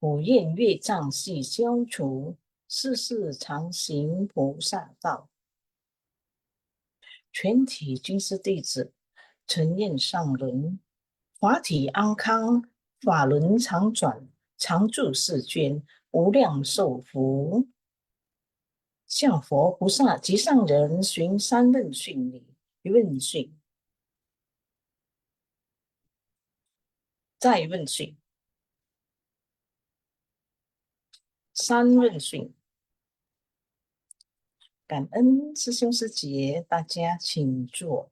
普愿业障悉消除，世世常行菩萨道。全体军师弟子，承愿上人，法体安康，法轮常转，常住世间，无量寿福。向佛菩萨及上人寻三问讯礼。问讯，再问讯，三问讯。感恩师兄师姐，大家请坐。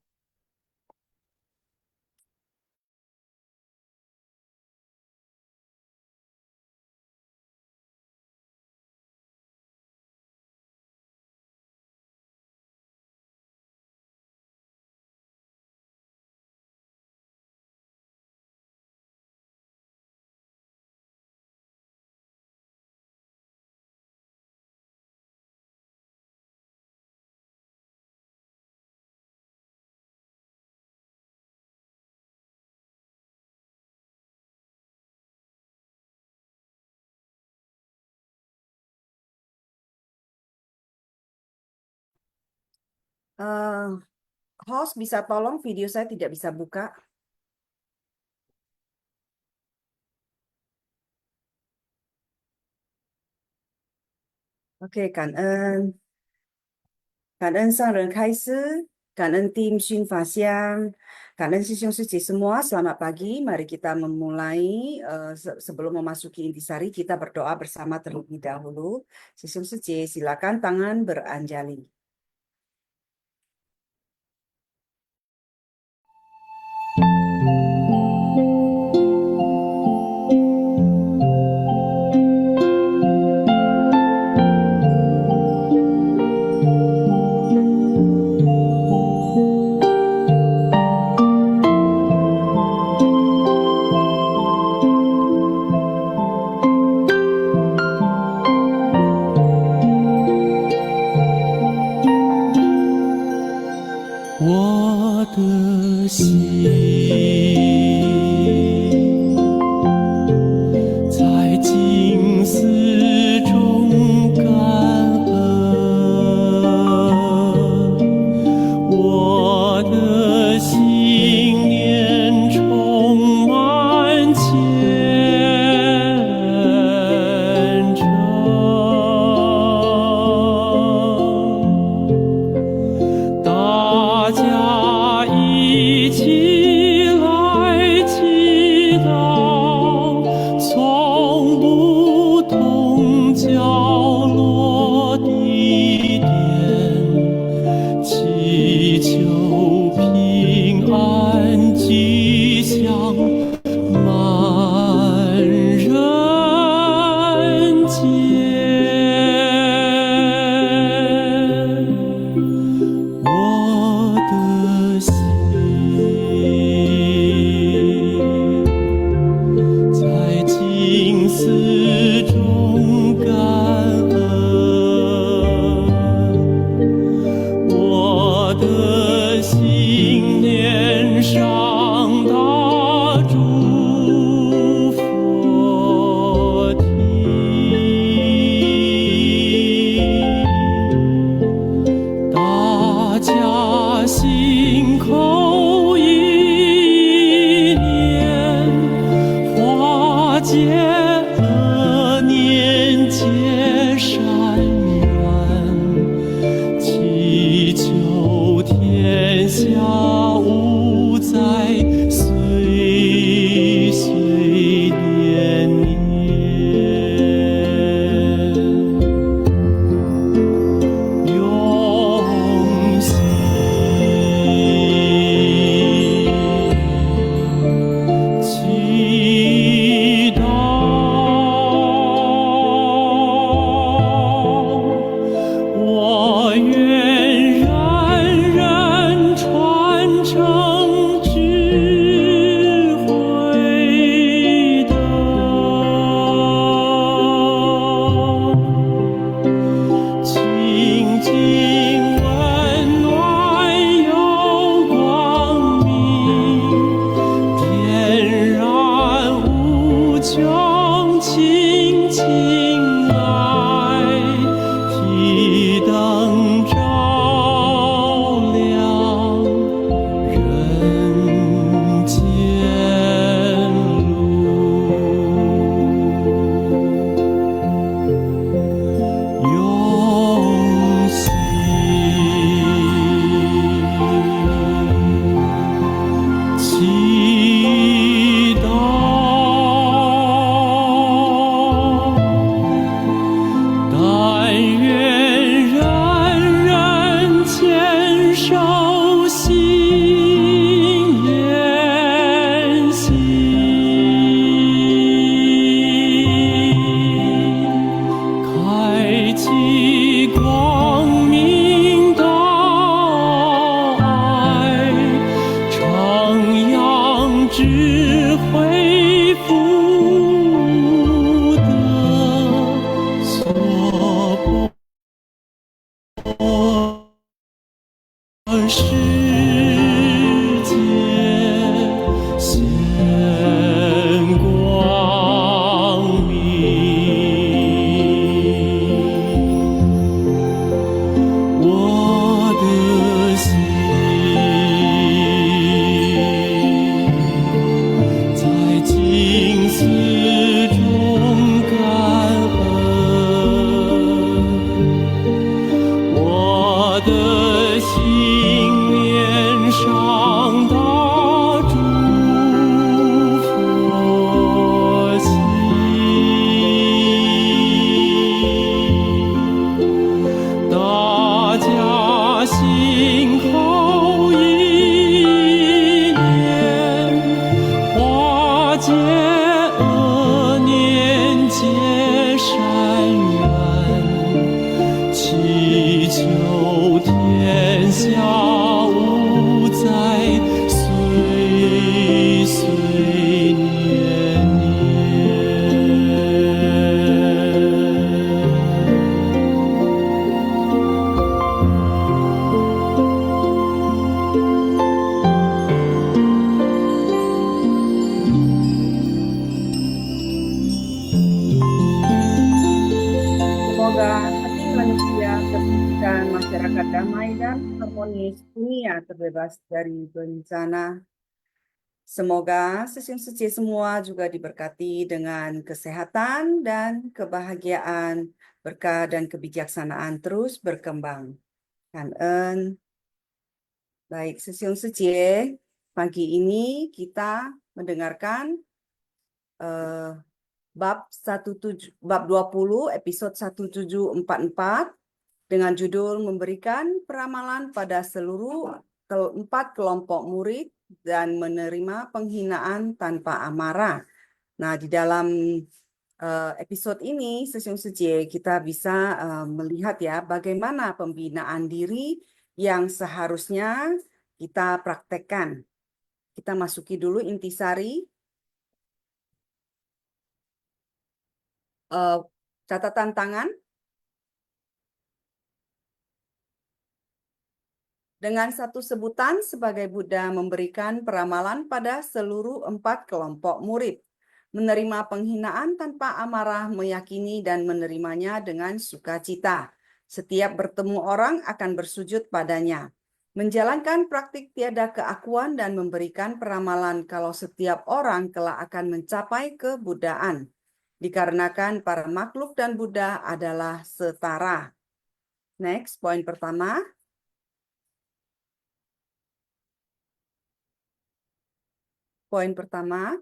Host bisa tolong video saya tidak bisa buka. Oke, 感恩上人开示，感恩tim Xun Fa Xiang, 感恩师兄师姐 semua. Selamat pagi. Mari kita memulai. Sebelum memasuki intisari, kita berdoa bersama terlebih dahulu. Sư兄师姐, silakan tangan beranjali. king 醒来，提灯照亮人间路，用心祈祷，但愿人人坚守心言行，开启光明道爱，徜徉智慧福德所世界显光明，我的心在静思中感恩，我的心面上大祝佛心，大家心口意念，化解恶念结善缘，祈求天下无灾，岁岁年年。Semoga hati manusia bersih dan masyarakat damai dan harmonis, dunia terbebas dari bencana. Semoga sesiung suci semua juga diberkati dengan kesehatan dan kebahagiaan, berkah dan kebijaksanaan terus berkembang. Kangen. Baik, sesiung suci, pagi ini kita mendengarkan bab 20 episode 1744 dengan judul memberikan peramalan pada seluruh 4 kelompok murid dan menerima penghinaan tanpa amarah. Nah, di dalam episode ini sesiung suci kita bisa melihat ya bagaimana pembinaan diri yang seharusnya kita praktekkan. Kita masuki dulu intisari. Catatan tangan dengan satu sebutan sebagai Buddha memberikan peramalan pada seluruh 4 kelompok murid, menerima penghinaan tanpa amarah, meyakini dan menerimanya dengan sukacita. Setiap bertemu orang akan bersujud padanya, menjalankan praktik tiada keakuan dan memberikan peramalan kalau setiap orang kelak akan mencapai kebuddhaan. Dikarenakan para makhluk dan Buddha adalah setara. Next, poin pertama. Poin pertama.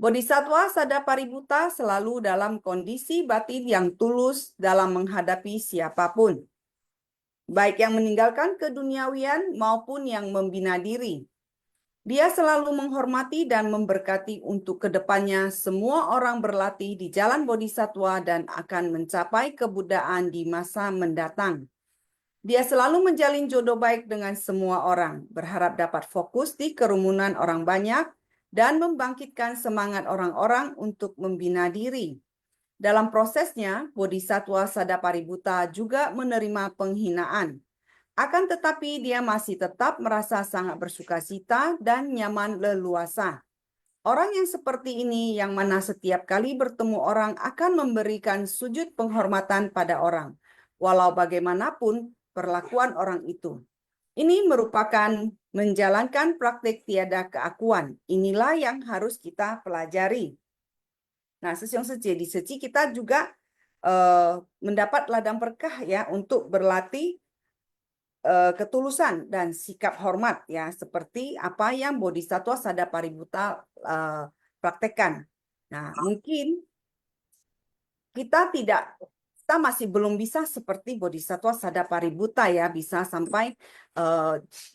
Bodhisattva Sadapaributta selalu dalam kondisi batin yang tulus dalam menghadapi siapapun, baik yang meninggalkan keduniawian maupun yang membina diri. Dia selalu menghormati dan memberkati untuk kedepannya semua orang berlatih di jalan bodhisattva dan akan mencapai kebuddhaan di masa mendatang. Dia selalu menjalin jodoh baik dengan semua orang, berharap dapat fokus di kerumunan orang banyak dan membangkitkan semangat orang-orang untuk membina diri. Dalam prosesnya, Bodhisattva Sadapaributta juga menerima penghinaan. Akan tetapi dia masih tetap merasa sangat bersukacita dan nyaman leluasa. Orang yang seperti ini yang mana setiap kali bertemu orang akan memberikan sujud penghormatan pada orang, walau bagaimanapun perlakuan orang itu. Ini merupakan menjalankan praktik tiada keakuan. Inilah yang harus kita pelajari. Nah, Sesiong Sece, di Seci kita juga mendapat ladang berkah ya untuk berlatih ketulusan dan sikap hormat ya, seperti apa yang Bodhisattva Sadapaributta praktekkan. Nah, mungkin kita masih belum bisa seperti Bodhisattva Sadapaributta ya, bisa sampai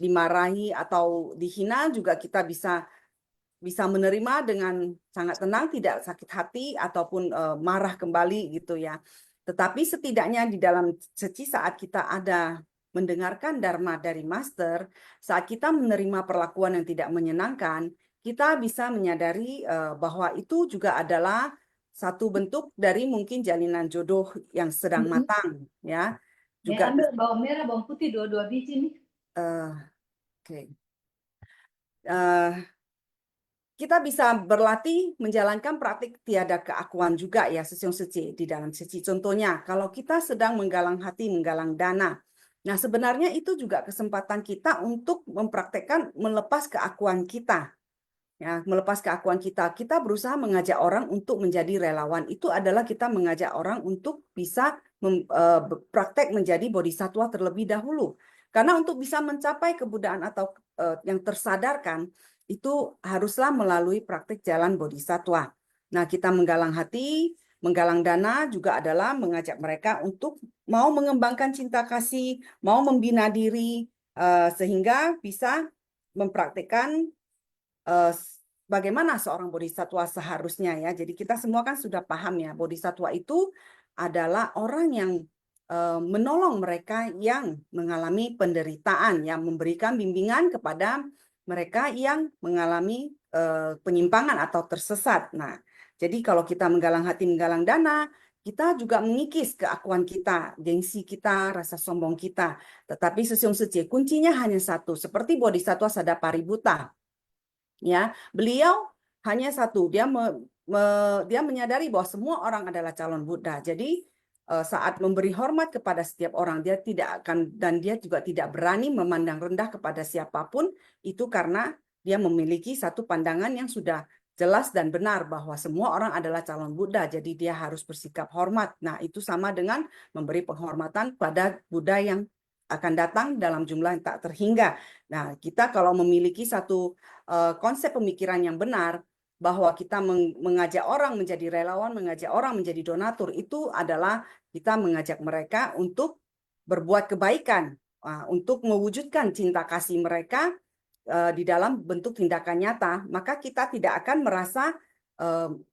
dimarahi atau dihina juga kita bisa menerima dengan sangat tenang, tidak sakit hati ataupun marah kembali gitu ya. Tetapi setidaknya di dalam seci saat kita ada mendengarkan dharma dari master, saat kita menerima perlakuan yang tidak menyenangkan, kita bisa menyadari bahwa itu juga adalah satu bentuk dari mungkin jalinan jodoh yang sedang matang ya. Juga ambil bawang merah, bawang putih, dua-dua biji nih. oke. Kita bisa berlatih menjalankan praktik tiada keakuan juga ya, Sesiong Sece di dalam seci. Contohnya, kalau kita sedang menggalang hati, menggalang dana. Nah, sebenarnya itu juga kesempatan kita untuk mempraktekkan melepas keakuan kita. Ya, melepas keakuan kita. Kita berusaha mengajak orang untuk menjadi relawan. Itu adalah kita mengajak orang untuk bisa praktek menjadi bodhisattva terlebih dahulu. Karena untuk bisa mencapai kebudayaan atau yang tersadarkan, itu haruslah melalui praktik jalan bodhisattva. Nah, kita menggalang hati, menggalang dana juga adalah mengajak mereka untuk mau mengembangkan cinta kasih, mau membina diri, sehingga bisa mempraktikkan bagaimana seorang bodhisattva seharusnya ya. Jadi kita semua kan sudah paham ya, bodhisattva itu adalah orang yang menolong mereka yang mengalami penderitaan, yang memberikan bimbingan kepada mereka yang mengalami penyimpangan atau tersesat. Nah, jadi kalau kita menggalang hati, menggalang dana, kita juga mengikis keakuan kita, gengsi kita, rasa sombong kita. Tetapi Sesiong Sece, kuncinya hanya satu, seperti Bodhisattva Sadapaributta. Ya, beliau hanya satu, dia menyadari bahwa semua orang adalah calon Buddha. Jadi saat memberi hormat kepada setiap orang, dia tidak akan, dan dia juga tidak berani memandang rendah kepada siapapun, itu karena dia memiliki satu pandangan yang sudah jelas dan benar bahwa semua orang adalah calon Buddha, jadi dia harus bersikap hormat. Nah, itu sama dengan memberi penghormatan pada Buddha yang akan datang dalam jumlah yang tak terhingga. Nah, kita kalau memiliki satu konsep pemikiran yang benar, bahwa kita mengajak orang menjadi relawan, mengajak orang menjadi donatur, itu adalah kita mengajak mereka untuk berbuat kebaikan, untuk mewujudkan cinta kasih mereka di dalam bentuk tindakan nyata, maka kita tidak akan merasa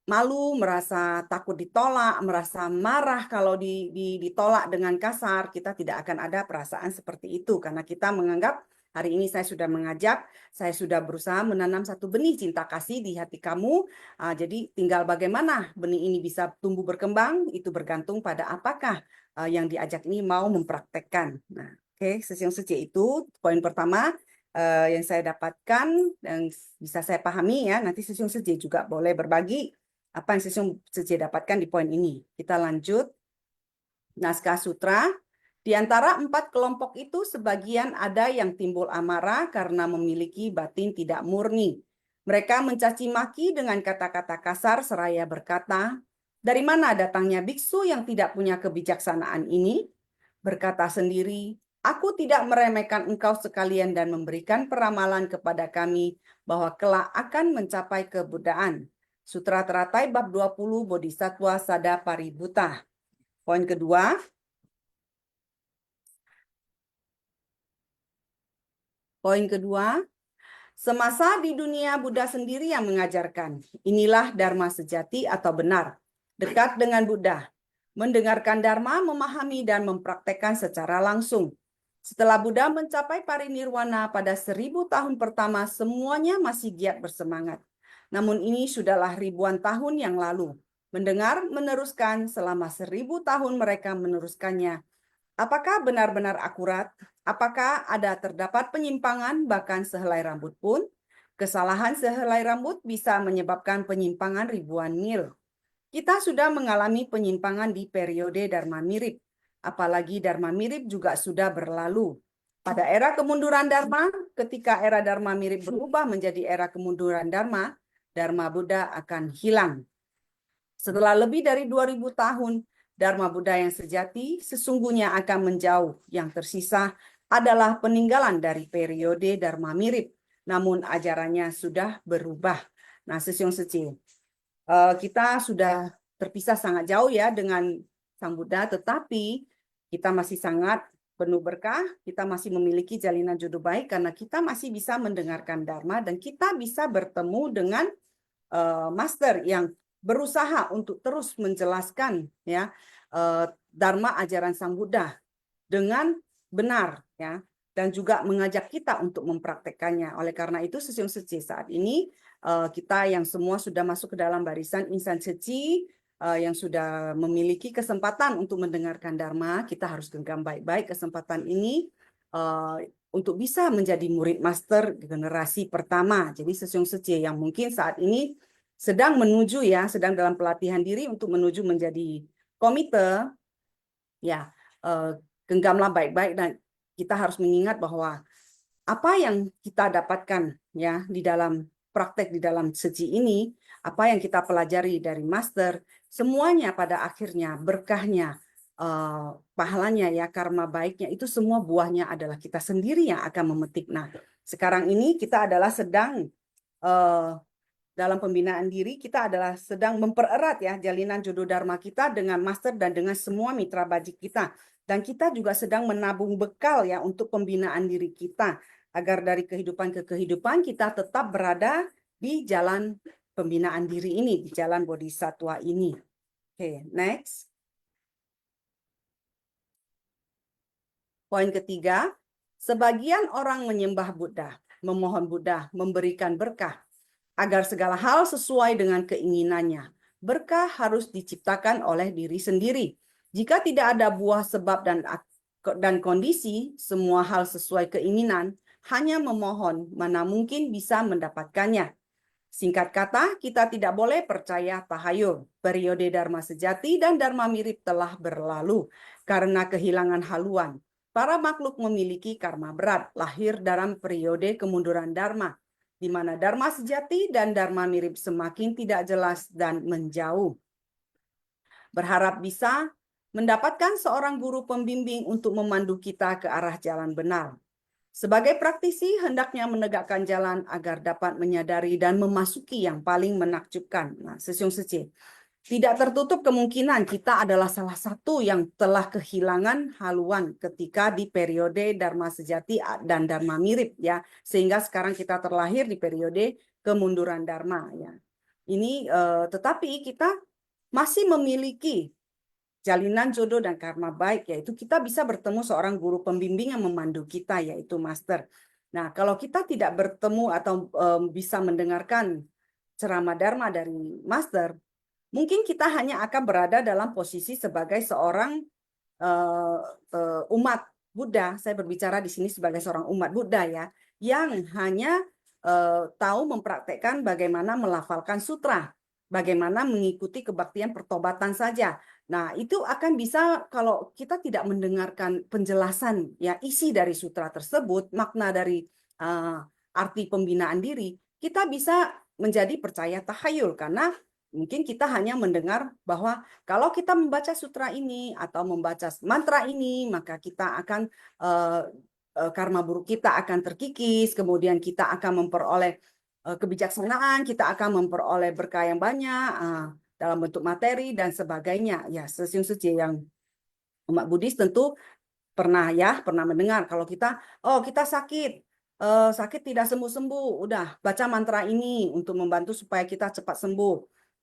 malu, merasa takut ditolak, merasa marah kalau ditolak dengan kasar. Kita tidak akan ada perasaan seperti itu, karena kita menganggap hari ini saya sudah mengajak, saya sudah berusaha menanam satu benih cinta kasih di hati kamu. Jadi tinggal bagaimana benih ini bisa tumbuh berkembang, itu bergantung pada apakah yang diajak ini mau mempraktekkan. Nah, oke, Sesiong Sece itu poin pertama yang saya dapatkan, yang bisa saya pahami ya. Nanti Sesiong Sece juga boleh berbagi apa yang Sesiong Sece dapatkan di poin ini. Kita lanjut. Naskah Sutra. Di antara 4 kelompok itu, sebagian ada yang timbul amarah karena memiliki batin tidak murni. Mereka mencaci maki dengan kata-kata kasar seraya berkata, "Dari mana datangnya biksu yang tidak punya kebijaksanaan ini?" Berkata sendiri, "Aku tidak meremehkan engkau sekalian dan memberikan peramalan kepada kami bahwa kelak akan mencapai kebuddhaan." Sutra Teratai bab 20 Bodhisattva Sadapaributta. Poin kedua, semasa di dunia Buddha sendiri yang mengajarkan, inilah dharma sejati atau benar, dekat dengan Buddha. Mendengarkan dharma, memahami dan mempraktekkan secara langsung. Setelah Buddha mencapai parinirwana pada 1000 tahun pertama, semuanya masih giat bersemangat. Namun ini sudahlah ribuan tahun yang lalu. Mendengar, meneruskan, selama 1000 tahun mereka meneruskannya. Apakah benar-benar akurat? Apakah ada terdapat penyimpangan bahkan sehelai rambut pun? Kesalahan sehelai rambut bisa menyebabkan penyimpangan ribuan mil. Kita sudah mengalami penyimpangan di periode Dharma Mirip. Apalagi Dharma Mirip juga sudah berlalu. Pada era kemunduran Dharma, ketika era Dharma Mirip berubah menjadi era kemunduran Dharma, Dharma Buddha akan hilang. Setelah lebih dari 2000 tahun, Dharma Buddha yang sejati sesungguhnya akan menjauh. Yang tersisa adalah peninggalan dari periode Dharma Mirip. Namun ajarannya sudah berubah. Nah, Sisyong Seci, kita sudah terpisah sangat jauh ya dengan Sang Buddha, tetapi kita masih sangat penuh berkah, kita masih memiliki jalinan jodoh baik karena kita masih bisa mendengarkan Dharma dan kita bisa bertemu dengan master yang berusaha untuk terus menjelaskan ya Dharma ajaran Sang Buddha dengan benar ya, dan juga mengajak kita untuk mempraktekkannya. Oleh karena itu, Sisyong Seci saat ini kita yang semua sudah masuk ke dalam barisan insan seci yang sudah memiliki kesempatan untuk mendengarkan Dharma, kita harus genggam baik-baik kesempatan ini untuk bisa menjadi murid master generasi pertama. Jadi Sisyong Seci yang mungkin saat ini sedang menuju ya, sedang dalam pelatihan diri untuk menuju menjadi komite, ya genggamlah baik-baik dan kita harus mengingat bahwa apa yang kita dapatkan ya di dalam praktek di dalam seci ini, apa yang kita pelajari dari master, semuanya pada akhirnya berkahnya, pahalanya ya, karma baiknya itu semua buahnya adalah kita sendiri yang akan memetik. Nah, sekarang ini kita adalah sedang dalam pembinaan diri, kita adalah sedang mempererat ya jalinan jodoh dharma kita dengan master dan dengan semua mitra bajik kita. Dan kita juga sedang menabung bekal ya untuk pembinaan diri kita agar dari kehidupan ke kehidupan kita tetap berada di jalan pembinaan diri ini, di jalan bodhisattva ini. Oke, next. Poin ketiga, sebagian orang menyembah Buddha, memohon Buddha memberikan berkah agar segala hal sesuai dengan keinginannya. Berkah harus diciptakan oleh diri sendiri. Jika tidak ada buah sebab dan kondisi, semua hal sesuai keinginan, hanya memohon, mana mungkin bisa mendapatkannya. Singkat kata, kita tidak boleh percaya tahayul. Periode Dharma sejati dan Dharma mirip telah berlalu karena kehilangan haluan. Para makhluk memiliki karma berat, lahir dalam periode kemunduran Dharma, di mana Dharma sejati dan Dharma mirip semakin tidak jelas dan menjauh. Berharap bisa mendapatkan seorang guru pembimbing untuk memandu kita ke arah jalan benar. Sebagai praktisi, hendaknya menegakkan jalan agar dapat menyadari dan memasuki yang paling menakjubkan. Nah, Sisyong Seci, tidak tertutup kemungkinan kita adalah salah satu yang telah kehilangan haluan ketika di periode Dharma sejati dan Dharma mirip ya, sehingga sekarang kita terlahir di periode kemunduran Dharma ya. Ini tetapi kita masih memiliki jalinan jodoh dan karma baik, yaitu kita bisa bertemu seorang guru pembimbing yang memandu kita, yaitu master. Nah, kalau kita tidak bertemu atau bisa mendengarkan ceramah Dharma dari master, mungkin kita hanya akan berada dalam posisi sebagai seorang umat Buddha. Saya berbicara di sini sebagai seorang umat Buddha ya, yang hanya tahu mempraktekkan bagaimana melafalkan sutra, bagaimana mengikuti kebaktian pertobatan saja. Nah, itu akan bisa kalau kita tidak mendengarkan penjelasan ya isi dari sutra tersebut, makna dari arti pembinaan diri, kita bisa menjadi percaya tahayul karena mungkin kita hanya mendengar bahwa kalau kita membaca sutra ini atau membaca mantra ini, maka kita akan karma buruk kita akan terkikis, kemudian kita akan memperoleh kebijaksanaan, kita akan memperoleh berkah yang banyak dalam bentuk materi dan sebagainya. Ya, Sisyong Seci yang umat Buddhis tentu pernah mendengar kalau kita sakit tidak sembuh-sembuh, udah baca mantra ini untuk membantu supaya kita cepat sembuh.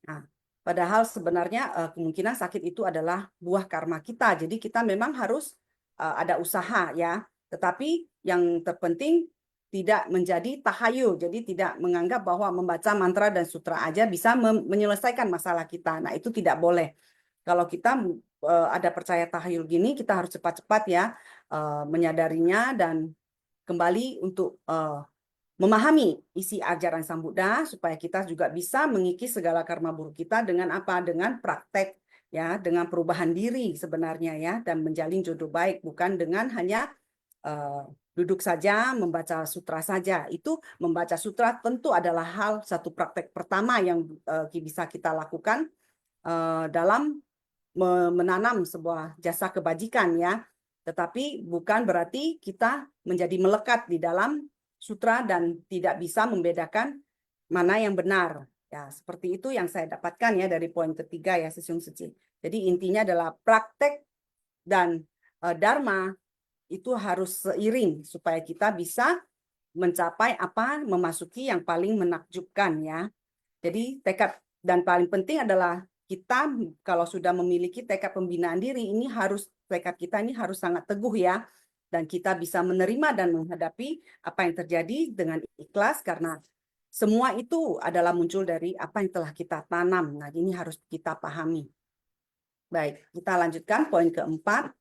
Nah, padahal sebenarnya kemungkinan sakit itu adalah buah karma kita. Jadi kita memang harus ada usaha ya. Tetapi yang terpenting tidak menjadi tahayul. Jadi tidak menganggap bahwa membaca mantra dan sutra aja bisa menyelesaikan masalah kita. Nah, itu tidak boleh. Kalau kita ada percaya tahayul gini, kita harus cepat-cepat ya menyadarinya dan kembali untuk memahami isi ajaran Sang Buddha supaya kita juga bisa mengikis segala karma buruk kita dengan apa? Dengan praktek ya, dengan perubahan diri sebenarnya ya, dan menjalin jodoh baik, bukan dengan hanya duduk saja membaca sutra saja. Itu membaca sutra tentu adalah satu praktek pertama yang bisa kita lakukan dalam menanam sebuah jasa kebajikan ya. Tetapi bukan berarti kita menjadi melekat di dalam sutra dan tidak bisa membedakan mana yang benar. Ya, seperti itu yang saya dapatkan ya dari poin ketiga ya, Sisyung Suci. Jadi intinya adalah praktek dan dharma itu harus seiring supaya kita bisa mencapai memasuki yang paling menakjubkan ya. Jadi tekad dan paling penting adalah kita kalau sudah memiliki tekad pembinaan diri tekad kita ini harus sangat teguh ya, dan kita bisa menerima dan menghadapi apa yang terjadi dengan ikhlas karena semua itu adalah muncul dari apa yang telah kita tanam. Nah, ini harus kita pahami. Baik, kita lanjutkan poin keempat.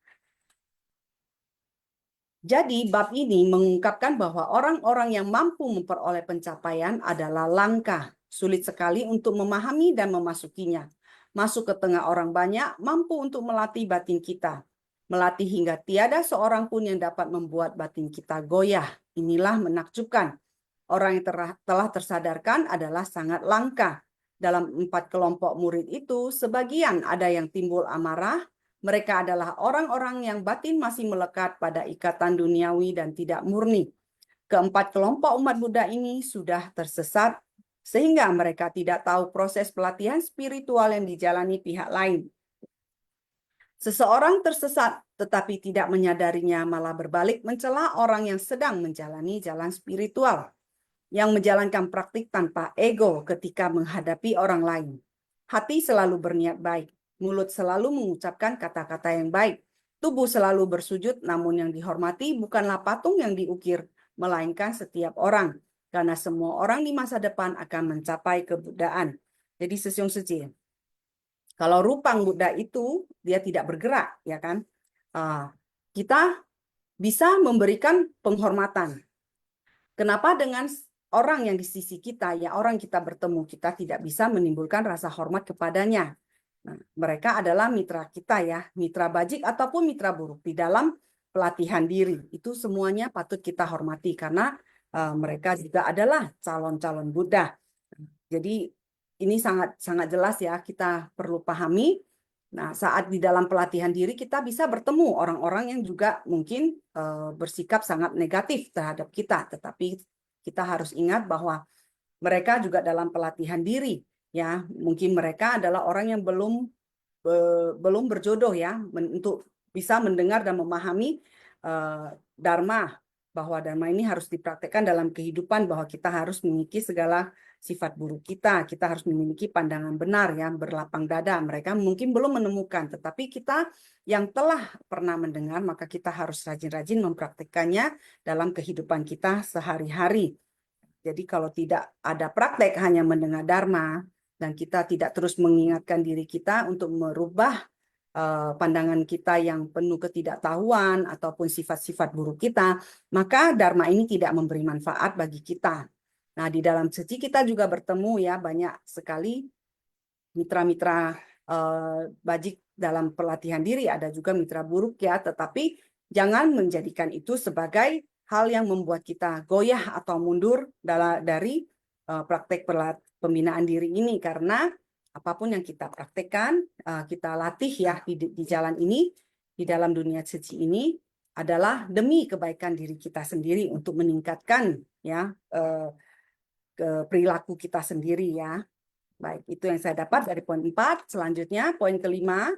Jadi bab ini mengungkapkan bahwa orang-orang yang mampu memperoleh pencapaian adalah langka, sulit sekali untuk memahami dan memasukinya. Masuk ke tengah orang banyak, mampu untuk melatih batin kita. Melatih hingga tiada seorang pun yang dapat membuat batin kita goyah. Inilah menakjubkan. Orang yang telah tersadarkan adalah sangat langka. Dalam 4 kelompok murid itu, sebagian ada yang timbul amarah. Mereka adalah orang-orang yang batin masih melekat pada ikatan duniawi dan tidak murni. Keempat kelompok umat Buddha ini sudah tersesat, sehingga mereka tidak tahu proses pelatihan spiritual yang dijalani pihak lain. Seseorang tersesat tetapi tidak menyadarinya malah berbalik mencela orang yang sedang menjalani jalan spiritual, yang menjalankan praktik tanpa ego ketika menghadapi orang lain. Hati selalu berniat baik, mulut selalu mengucapkan kata-kata yang baik, tubuh selalu bersujud, namun yang dihormati bukanlah patung yang diukir, melainkan setiap orang. Karena semua orang di masa depan akan mencapai kebuddhaan. Jadi Sisyung Suci, kalau rupang Buddha itu dia tidak bergerak, ya kan? Kita bisa memberikan penghormatan. Kenapa dengan orang yang di sisi kita, ya orang kita bertemu, kita tidak bisa menimbulkan rasa hormat kepadanya? Nah, mereka adalah mitra kita ya, mitra bajik ataupun mitra buruk di dalam pelatihan diri. Itu semuanya patut kita hormati karena mereka juga adalah calon-calon Buddha. Jadi ini sangat jelas ya, kita perlu pahami. Nah, saat di dalam pelatihan diri kita bisa bertemu orang-orang yang juga mungkin bersikap sangat negatif terhadap kita, tetapi kita harus ingat bahwa mereka juga dalam pelatihan diri ya. Mungkin mereka adalah orang yang belum berjodoh ya, untuk bisa mendengar dan memahami dharma, bahwa dharma ini harus dipraktekkan dalam kehidupan, bahwa kita harus memiliki segala sifat buruk kita harus memiliki pandangan benar ya, berlapang dada. Mereka mungkin belum menemukan, tetapi kita yang telah pernah mendengar, maka kita harus rajin-rajin mempraktekannya dalam kehidupan kita sehari-hari. Jadi kalau tidak ada praktek hanya mendengar dharma, dan kita tidak terus mengingatkan diri kita untuk merubah pandangan kita yang penuh ketidaktahuan ataupun sifat-sifat buruk kita, maka dharma ini tidak memberi manfaat bagi kita. Nah, di dalam suci kita juga bertemu ya banyak sekali mitra-mitra bajik dalam pelatihan diri, ada juga mitra buruk ya, tetapi jangan menjadikan itu sebagai hal yang membuat kita goyah atau mundur dari praktek pembinaan diri ini, karena apapun yang kita praktekkan, kita latih ya di jalan ini, di dalam dunia suci ini adalah demi kebaikan diri kita sendiri untuk meningkatkan ya perilaku kita sendiri ya. Baik, itu yang saya dapat dari poin 4. Selanjutnya poin kelima.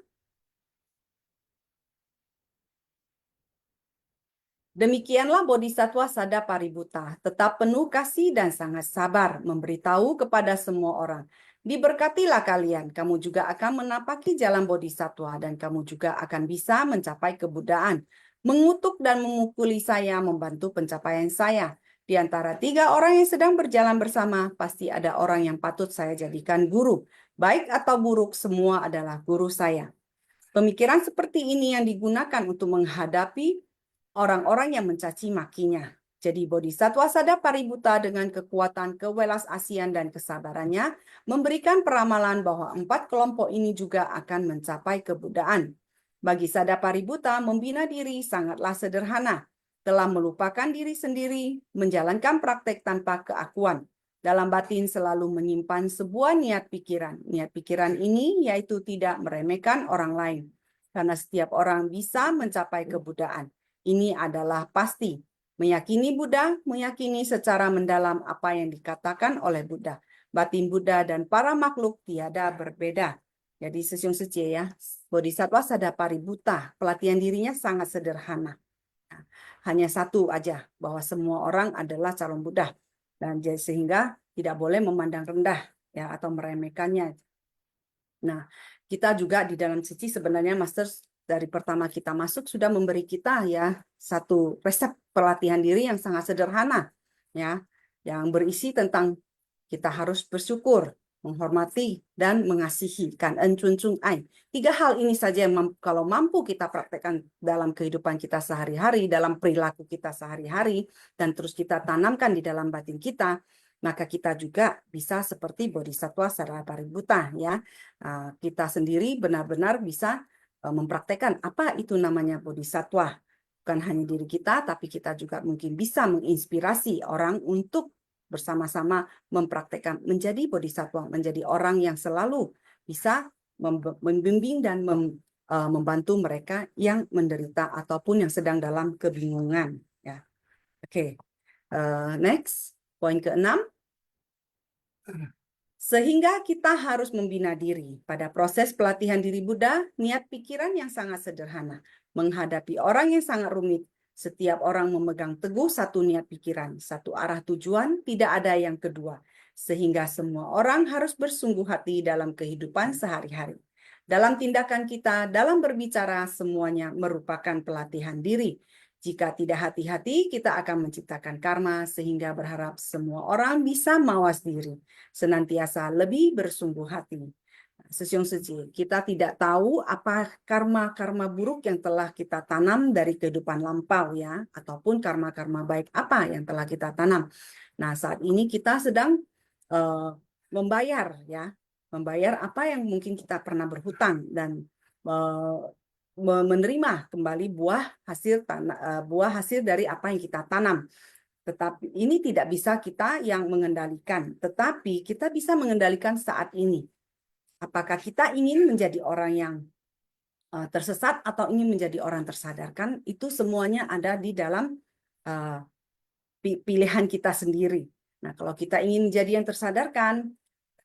Demikianlah Bodhisattva Sada Paributta, tetap penuh kasih dan sangat sabar, memberitahu kepada semua orang. Diberkatilah kalian, kamu juga akan menapaki jalan Bodhisattva, dan kamu juga akan bisa mencapai kebuddhaan. Mengutuk dan memukuli saya membantu pencapaian saya. Di antara 3 orang yang sedang berjalan bersama, pasti ada orang yang patut saya jadikan guru. Baik atau buruk, semua adalah guru saya. Pemikiran seperti ini yang digunakan untuk menghadapi orang-orang yang mencaci makinya. Jadi Bodhisattva Sadapaributta dengan kekuatan kewelas asian dan kesabarannya memberikan peramalan bahwa 4 kelompok ini juga akan mencapai kebuddhaan. Bagi Sadapaributta, membina diri sangatlah sederhana, telah melupakan diri sendiri, menjalankan praktek tanpa keakuan. Dalam batin selalu menyimpan sebuah niat pikiran. Niat pikiran ini yaitu tidak meremehkan orang lain. Karena setiap orang bisa mencapai kebuddhaan. Ini adalah pasti. Meyakini Buddha, meyakini secara mendalam apa yang dikatakan oleh Buddha. Batin Buddha dan para makhluk tiada berbeda. Jadi Sesyong Suje ya, Bodhisattva Sadapaributta, pelatihan dirinya sangat sederhana. Hanya satu aja, bahwa semua orang adalah calon Buddha. Dan sehingga tidak boleh memandang rendah ya atau meremehkannya. Nah, kita juga di dalam Suci sebenarnya Master dari pertama kita masuk sudah memberi kita ya satu resep pelatihan diri yang sangat sederhana ya, yang berisi tentang kita harus bersyukur, menghormati dan mengasihi, kan en chun chung ai. 3 hal ini saja yang kalau mampu kita praktekkan dalam kehidupan kita sehari-hari, dalam perilaku kita sehari-hari dan terus kita tanamkan di dalam batin kita, maka kita juga bisa seperti Bodhisattva Sadapaributta ya. Kita sendiri benar-benar bisa mempraktekkan apa itu namanya bodhisattva. Bukan hanya diri kita, tapi kita juga mungkin bisa menginspirasi orang untuk bersama-sama mempraktekkan menjadi bodhisattva, menjadi orang yang selalu bisa membimbing dan membantu mereka yang menderita ataupun yang sedang dalam kebingungan. Ya, oke. Next, poin ke-6. Sehingga kita harus membina diri. Pada proses pelatihan diri Buddha, niat pikiran yang sangat sederhana. Menghadapi orang yang sangat rumit, setiap orang memegang teguh satu niat pikiran, satu arah tujuan, tidak ada yang kedua. Sehingga semua orang harus bersungguh hati dalam kehidupan sehari-hari. Dalam tindakan kita, dalam berbicara, semuanya merupakan pelatihan diri. Jika tidak hati-hati, kita akan menciptakan karma sehingga berharap semua orang bisa mawas diri, senantiasa lebih bersungguh hati. Sesyong Suje, kita tidak tahu apa karma-karma buruk yang telah kita tanam dari kehidupan lampau ya, ataupun karma-karma baik apa yang telah kita tanam. Nah, saat ini kita sedang membayar ya, membayar apa yang mungkin kita pernah berhutang dan menerima kembali buah hasil dari apa yang kita tanam. Tetapi ini tidak bisa kita yang mengendalikan, tetapi kita bisa mengendalikan saat ini. Apakah kita ingin menjadi orang yang tersesat atau ingin menjadi orang tersadarkan, itu semuanya ada di dalam pilihan kita sendiri. Nah, kalau kita ingin menjadi yang tersadarkan,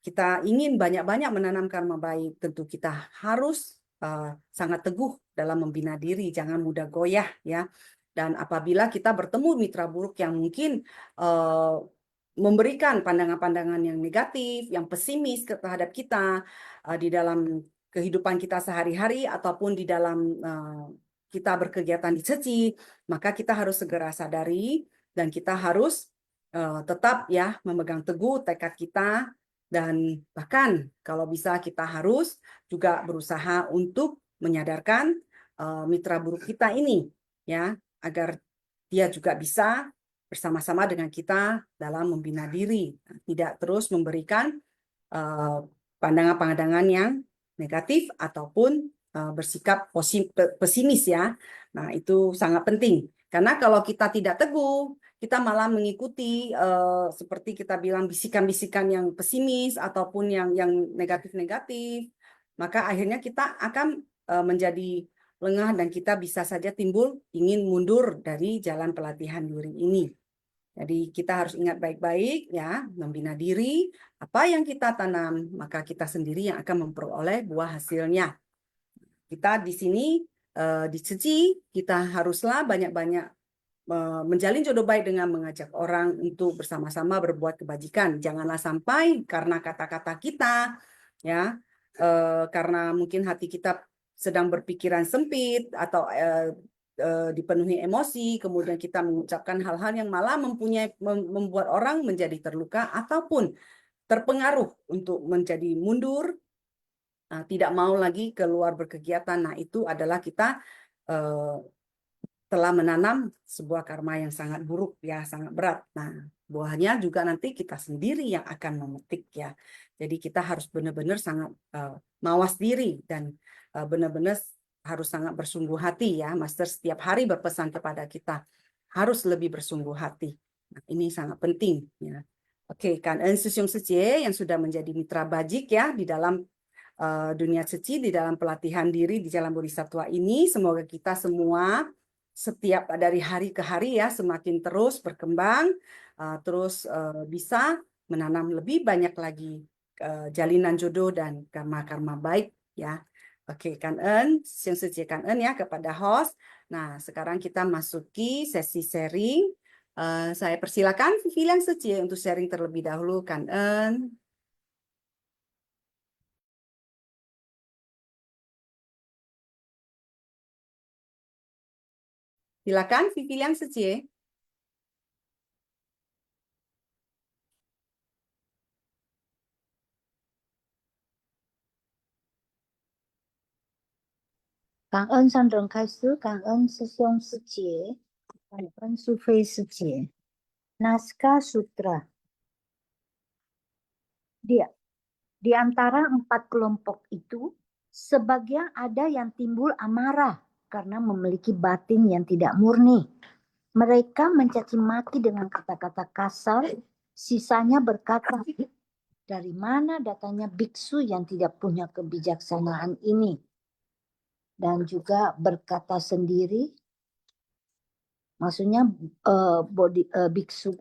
kita ingin banyak-banyak menanam karma baik, tentu kita harus sangat teguh dalam membina diri, jangan mudah goyah ya. Dan apabila kita bertemu mitra buruk yang mungkin memberikan pandangan-pandangan yang negatif, yang pesimis terhadap kita di dalam kehidupan kita sehari-hari ataupun di dalam kita berkegiatan di Ceci, maka kita harus segera sadari dan kita harus tetap ya memegang teguh tekad kita. Dan bahkan kalau bisa kita harus juga berusaha untuk menyadarkan mitra buruk kita ini ya, agar dia juga bisa bersama-sama dengan kita dalam membina diri, tidak terus memberikan pandangan-pandangan yang negatif ataupun bersikap pesimis ya. Nah, itu sangat penting karena kalau kita tidak teguh, kita malah mengikuti seperti kita bilang bisikan-bisikan yang pesimis ataupun yang negatif-negatif, maka akhirnya kita akan menjadi lengah dan kita bisa saja timbul ingin mundur dari jalan pelatihan diri ini. Jadi kita harus ingat baik-baik ya, membina diri, apa yang kita tanam, maka kita sendiri yang akan memperoleh buah hasilnya. Kita di sini di Ceci, kita haruslah banyak-banyak menjalin jodoh baik dengan mengajak orang untuk bersama-sama berbuat kebajikan. Janganlah sampai karena kata-kata kita, ya, karena mungkin hati kita sedang berpikiran sempit atau dipenuhi emosi, kemudian kita mengucapkan hal-hal yang malah membuat orang menjadi terluka ataupun terpengaruh untuk menjadi mundur, tidak mau lagi keluar berkegiatan. Nah, itu adalah kita telah menanam sebuah karma yang sangat buruk ya, sangat berat. Nah, buahnya juga nanti kita sendiri yang akan memetik ya. Jadi kita harus benar-benar sangat mawas diri dan benar-benar harus sangat bersungguh hati ya. Master setiap hari berpesan kepada kita harus lebih bersungguh hati. Nah, ini sangat penting ya. Oke, Kan En Susyung Sejie yang sudah menjadi mitra bajik ya di dalam dunia suci, di dalam pelatihan diri di Jalan Bodhisattva ini. Semoga kita semua setiap dari hari ke hari ya semakin terus berkembang, terus bisa menanam lebih banyak lagi jalinan jodoh dan karma-karma baik ya. Oke, Kan En, Kan En ya kepada host. Nah, sekarang kita masuki sesi sharing. Saya persilakan Vivian Sejie untuk sharing terlebih dahulu, Kan En. Silakan Vivian Sejie.感恩上人开示，感恩师兄师姐，感恩苏菲师姐。Naskah Sutra. Di antara 4 kelompok itu, sebagian ada yang timbul amarah karena memiliki batin yang tidak murni. Mereka mencaci maki dengan kata-kata kasar, sisanya berkata, dari mana datangnya biksu yang tidak punya kebijaksanaan ini? Dan juga berkata sendiri, maksudnya biksu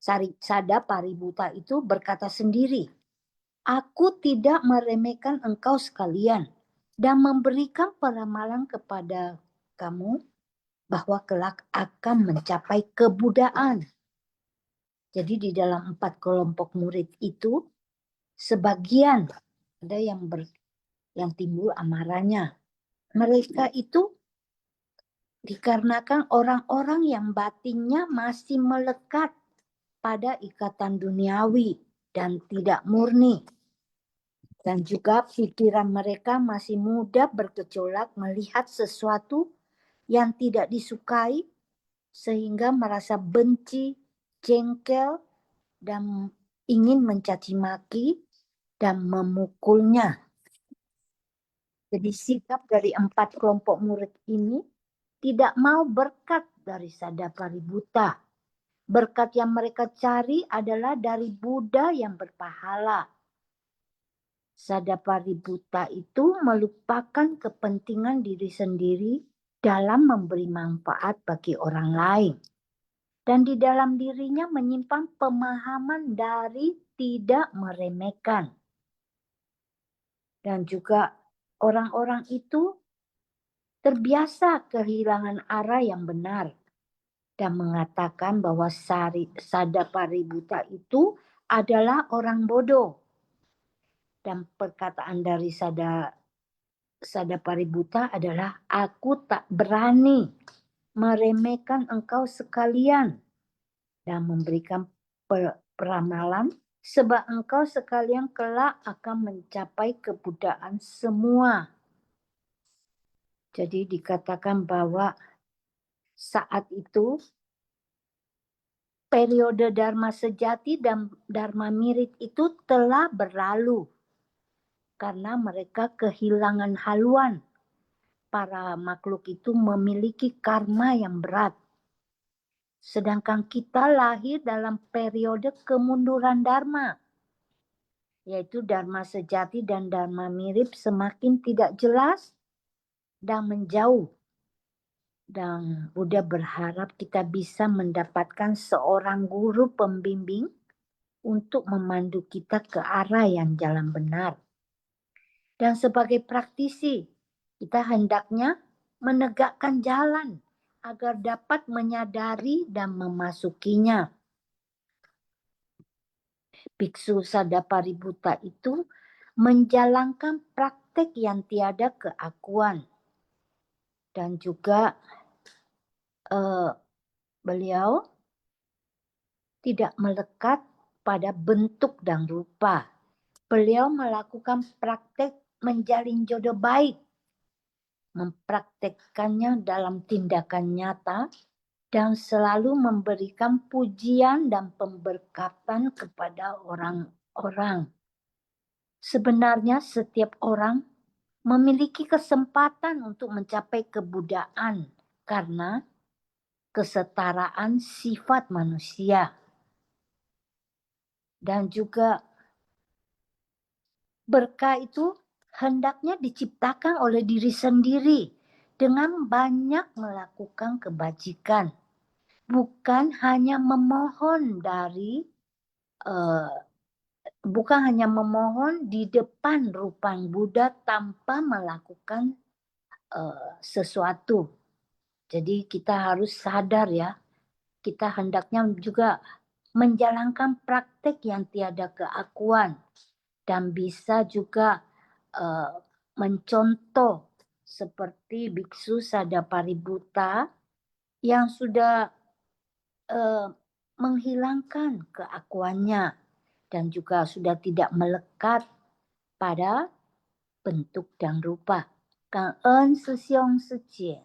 Sada Paributa itu berkata sendiri, aku tidak meremehkan engkau sekalian dan memberikan peramalan kepada kamu bahwa kelak akan mencapai kebudaan. Jadi di dalam 4 kelompok murid itu, sebagian ada yang timbul amarahnya. Mereka itu dikarenakan orang-orang yang batinnya masih melekat pada ikatan duniawi dan tidak murni. Dan juga pikiran mereka masih mudah bergejolak melihat sesuatu yang tidak disukai sehingga merasa benci, jengkel, dan ingin mencaci maki dan memukulnya. Jadi sikap dari 4 kelompok murid ini tidak mau berkat dari Sada Paributa. Berkat yang mereka cari adalah dari Buddha yang berpahala. Sada Paributa itu melupakan kepentingan diri sendiri dalam memberi manfaat bagi orang lain. Dan di dalam dirinya menyimpan pemahaman dari tidak meremehkan. Dan juga orang-orang itu terbiasa kehilangan arah yang benar. Dan mengatakan bahwa Sada Paributa itu adalah orang bodoh. Dan perkataan dari Sada Paributa adalah, aku tak berani meremehkan engkau sekalian dan memberikan peramalan sebab engkau sekalian kelak akan mencapai kebudaan semua. Jadi dikatakan bahwa saat itu periode Dharma sejati dan Dharma mirip itu telah berlalu karena mereka kehilangan haluan. Para makhluk itu memiliki karma yang berat. Sedangkan kita lahir dalam periode kemunduran Dharma, yaitu Dharma sejati dan Dharma mirip semakin tidak jelas dan menjauh. Dan Buddha berharap kita bisa mendapatkan seorang guru pembimbing untuk memandu kita ke arah yang jalan benar. Dan sebagai praktisi, kita hendaknya menegakkan jalan agar dapat menyadari dan memasukinya. Biksu Sada Paributa itu menjalankan praktek yang tiada keakuan. Dan juga beliau tidak melekat pada bentuk dan rupa. Beliau melakukan praktek menjalin jodoh baik mempraktekkannya dalam tindakan nyata, dan selalu memberikan pujian dan pemberkatan kepada orang-orang. Sebenarnya setiap orang memiliki kesempatan untuk mencapai kebudayaan karena kesetaraan sifat manusia. Dan juga berkah itu hendaknya diciptakan oleh diri sendiri dengan banyak melakukan kebajikan. Bukan hanya memohon di depan rupang Buddha tanpa melakukan sesuatu. Jadi kita harus sadar ya, kita hendaknya juga menjalankan praktek yang tiada keakuan dan bisa juga mencontoh seperti Biksu Sadapaributta yang sudah menghilangkan keakuannya dan juga sudah tidak melekat pada bentuk dan rupa. Cảm ơn sư兄sư姐.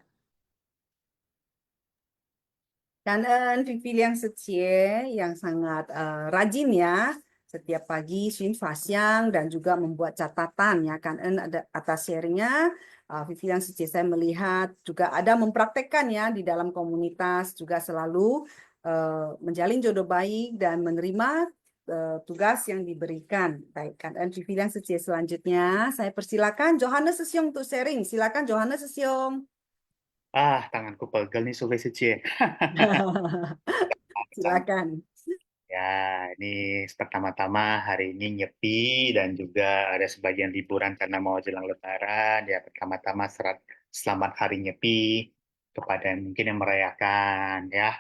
Kanan Vivi yang Setie yang sangat rajin ya. Setiap pagi Shin Fasyang dan juga membuat catatan ya. Kanan ada atas sharingnya. Vivi yang Setie saya melihat juga ada mempraktekkan ya di dalam komunitas juga selalu menjalin jodoh baik dan menerima tugas yang diberikan. Baik, Kanan Vivi yang Setie selanjutnya saya persilakan Johannes Sesyong untuk sharing. Silakan Johannes Sesyong. Tanganku pegel nih Sobat Suci. Silakan. Ya, ini pertama-tama hari ini nyepi dan juga ada sebagian liburan karena mau jelang Lebaran. Ya, pertama-tama selamat hari nyepi kepada yang mungkin yang merayakan ya.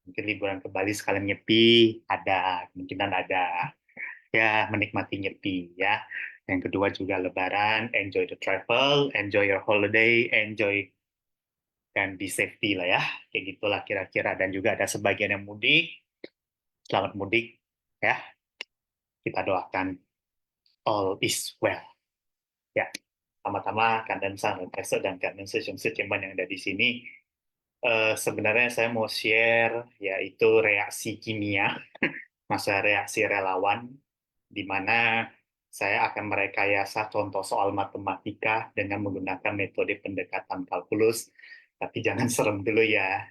Mungkin liburan ke Bali sekalian nyepi, ada kemungkinan ada. Ya, menikmati nyepi ya. Yang kedua juga Lebaran, enjoy the travel, enjoy your holiday, enjoy dan be safety lah ya, kayak gitulah kira-kira. Dan juga ada sebagian yang mudik, selamat mudik ya, kita doakan all is well ya. Sama-sama Kandan Sang dan Kandan Sejong Sejemban yang ada di sini. Sebenarnya saya mau share yaitu reaksi kimia, masa reaksi relawan, di mana saya akan merekayasa contoh soal matematika dengan menggunakan metode pendekatan kalkulus. Tapi jangan serem dulu ya.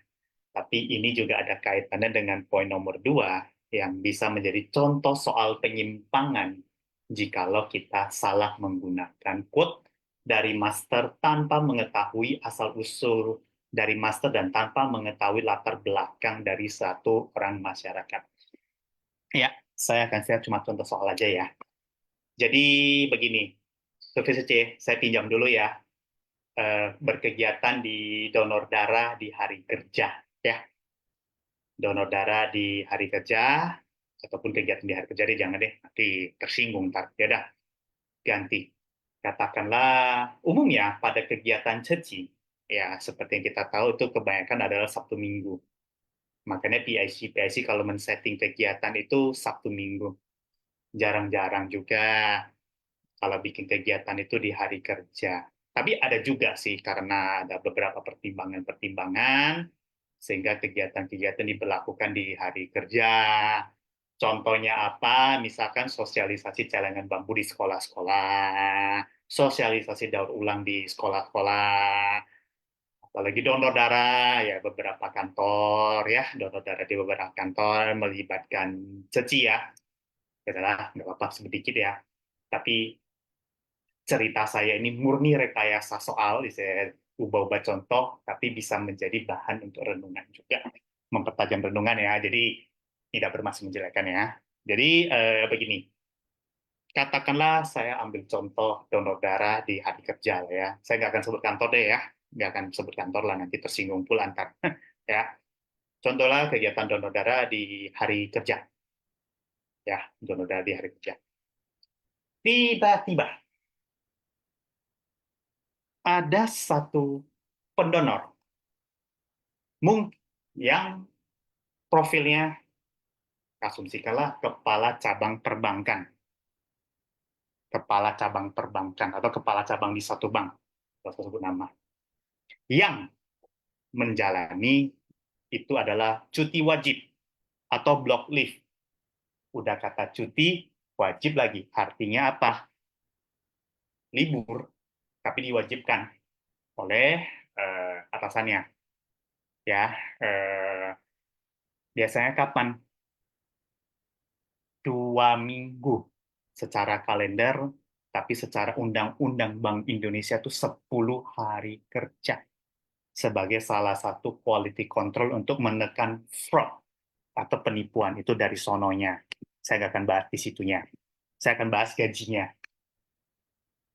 Tapi ini juga ada kaitannya dengan poin nomor 2 yang bisa menjadi contoh soal penyimpangan jikalau kita salah menggunakan quote dari master tanpa mengetahui asal-usul dari master dan tanpa mengetahui latar belakang dari satu orang masyarakat. Ya, saya akan share cuma contoh soal aja ya. Jadi begini, Profesor C, saya pinjam dulu ya, berkegiatan di donor darah di hari kerja ya. Donor darah di hari kerja ataupun kegiatan di hari kerja deh, jangan deh nanti tersinggung ntar. Ya dah, ganti. Katakanlah umumnya pada kegiatan ceci ya, seperti yang kita tahu itu kebanyakan adalah Sabtu Minggu. Makanya PIC kalau men-setting kegiatan itu Sabtu Minggu. Jarang-jarang juga kalau bikin kegiatan itu di hari kerja. Tapi ada juga sih karena ada beberapa pertimbangan-pertimbangan sehingga kegiatan-kegiatan diberlakukan di hari kerja. Contohnya apa? Misalkan sosialisasi celengan bambu di sekolah-sekolah, sosialisasi daur ulang di sekolah-sekolah, apalagi donor darah ya beberapa kantor ya, donor darah di beberapa kantor melibatkan ceci ya. Adalah nggak apa-apa sedikit ya. Tapi cerita saya ini murni rekayasa soal, saya ubah-ubah contoh, tapi bisa menjadi bahan untuk renungan juga, mempertajam renungan ya. Jadi tidak bermaksud menjelekkan ya. Jadi begini, katakanlah saya ambil contoh donor darah di hari kerja lah ya. Saya nggak akan sebut kantor deh ya, nggak akan sebut kantor lah nanti tersinggung pula antar ya. Contohlah kegiatan donor darah di hari kerja ya, donor darah di hari kerja. Tiba-tiba ada satu pendonor yang profilnya asumsikanlah kepala cabang perbankan atau kepala cabang di satu bank, kalau saya sebut nama. Yang menjalani itu adalah cuti wajib atau block leave. Udah kata cuti, wajib lagi. Artinya apa? Libur, tapi diwajibkan oleh atasannya. Ya, biasanya kapan? 2 minggu secara kalender, tapi secara undang-undang Bank Indonesia itu 10 hari kerja sebagai salah satu quality control untuk menekan fraud atau penipuan itu dari sononya. Saya nggak akan bahas di situnya. Saya akan bahas gajinya.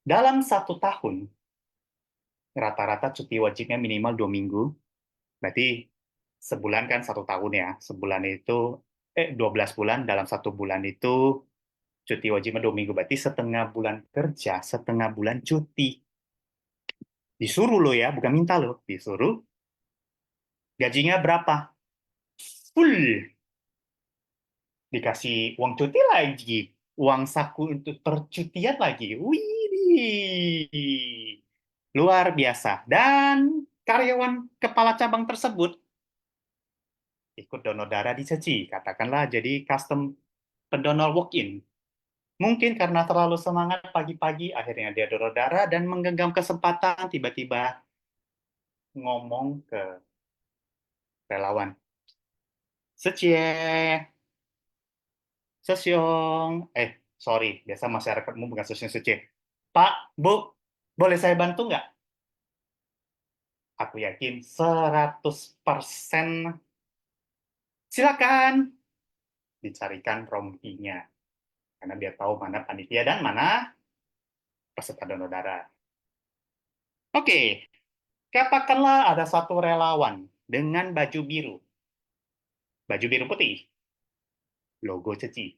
Dalam 1 tahun, rata-rata cuti wajibnya minimal 2 minggu. Berarti sebulan kan 1 tahun ya. Sebulan itu 12 bulan, dalam 1 bulan itu cuti wajibnya 2 minggu. Berarti setengah bulan kerja, setengah bulan cuti. Disuruh lo ya, bukan minta lo. Disuruh. Gajinya berapa? Full. Dikasih uang cuti lagi. Uang saku untuk percutian lagi. Wih, luar biasa. Dan karyawan kepala cabang tersebut ikut donor darah di Seci. Katakanlah jadi custom pendonor walk-in. Mungkin karena terlalu semangat pagi-pagi, akhirnya dia donor darah dan menggenggam kesempatan tiba-tiba ngomong ke relawan. Secie, Sesyong, sorry, biasa masyarakatmu bukan Sesyong Secie. Pak, Bu, boleh saya bantu nggak? Aku yakin 100% silakan dicarikan rompinya. Karena dia tahu mana panitia dan mana peserta donor darah. Oke, katakanlah ada satu relawan dengan baju biru. Baju biru putih. Logo Ceci.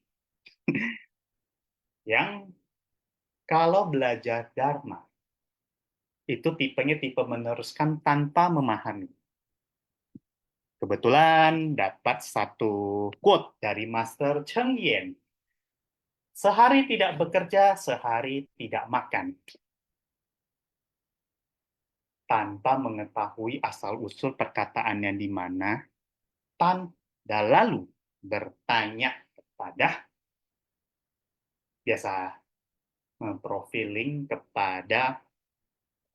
Yang kalau belajar Dharma, itu tipenya tipe meneruskan tanpa memahami. Kebetulan dapat satu quote dari Master Cheng Yen. Sehari tidak bekerja, sehari tidak makan. Tanpa mengetahui asal-usul perkataannya di mana, dan lalu bertanya kepada, biasa memprofiling kepada,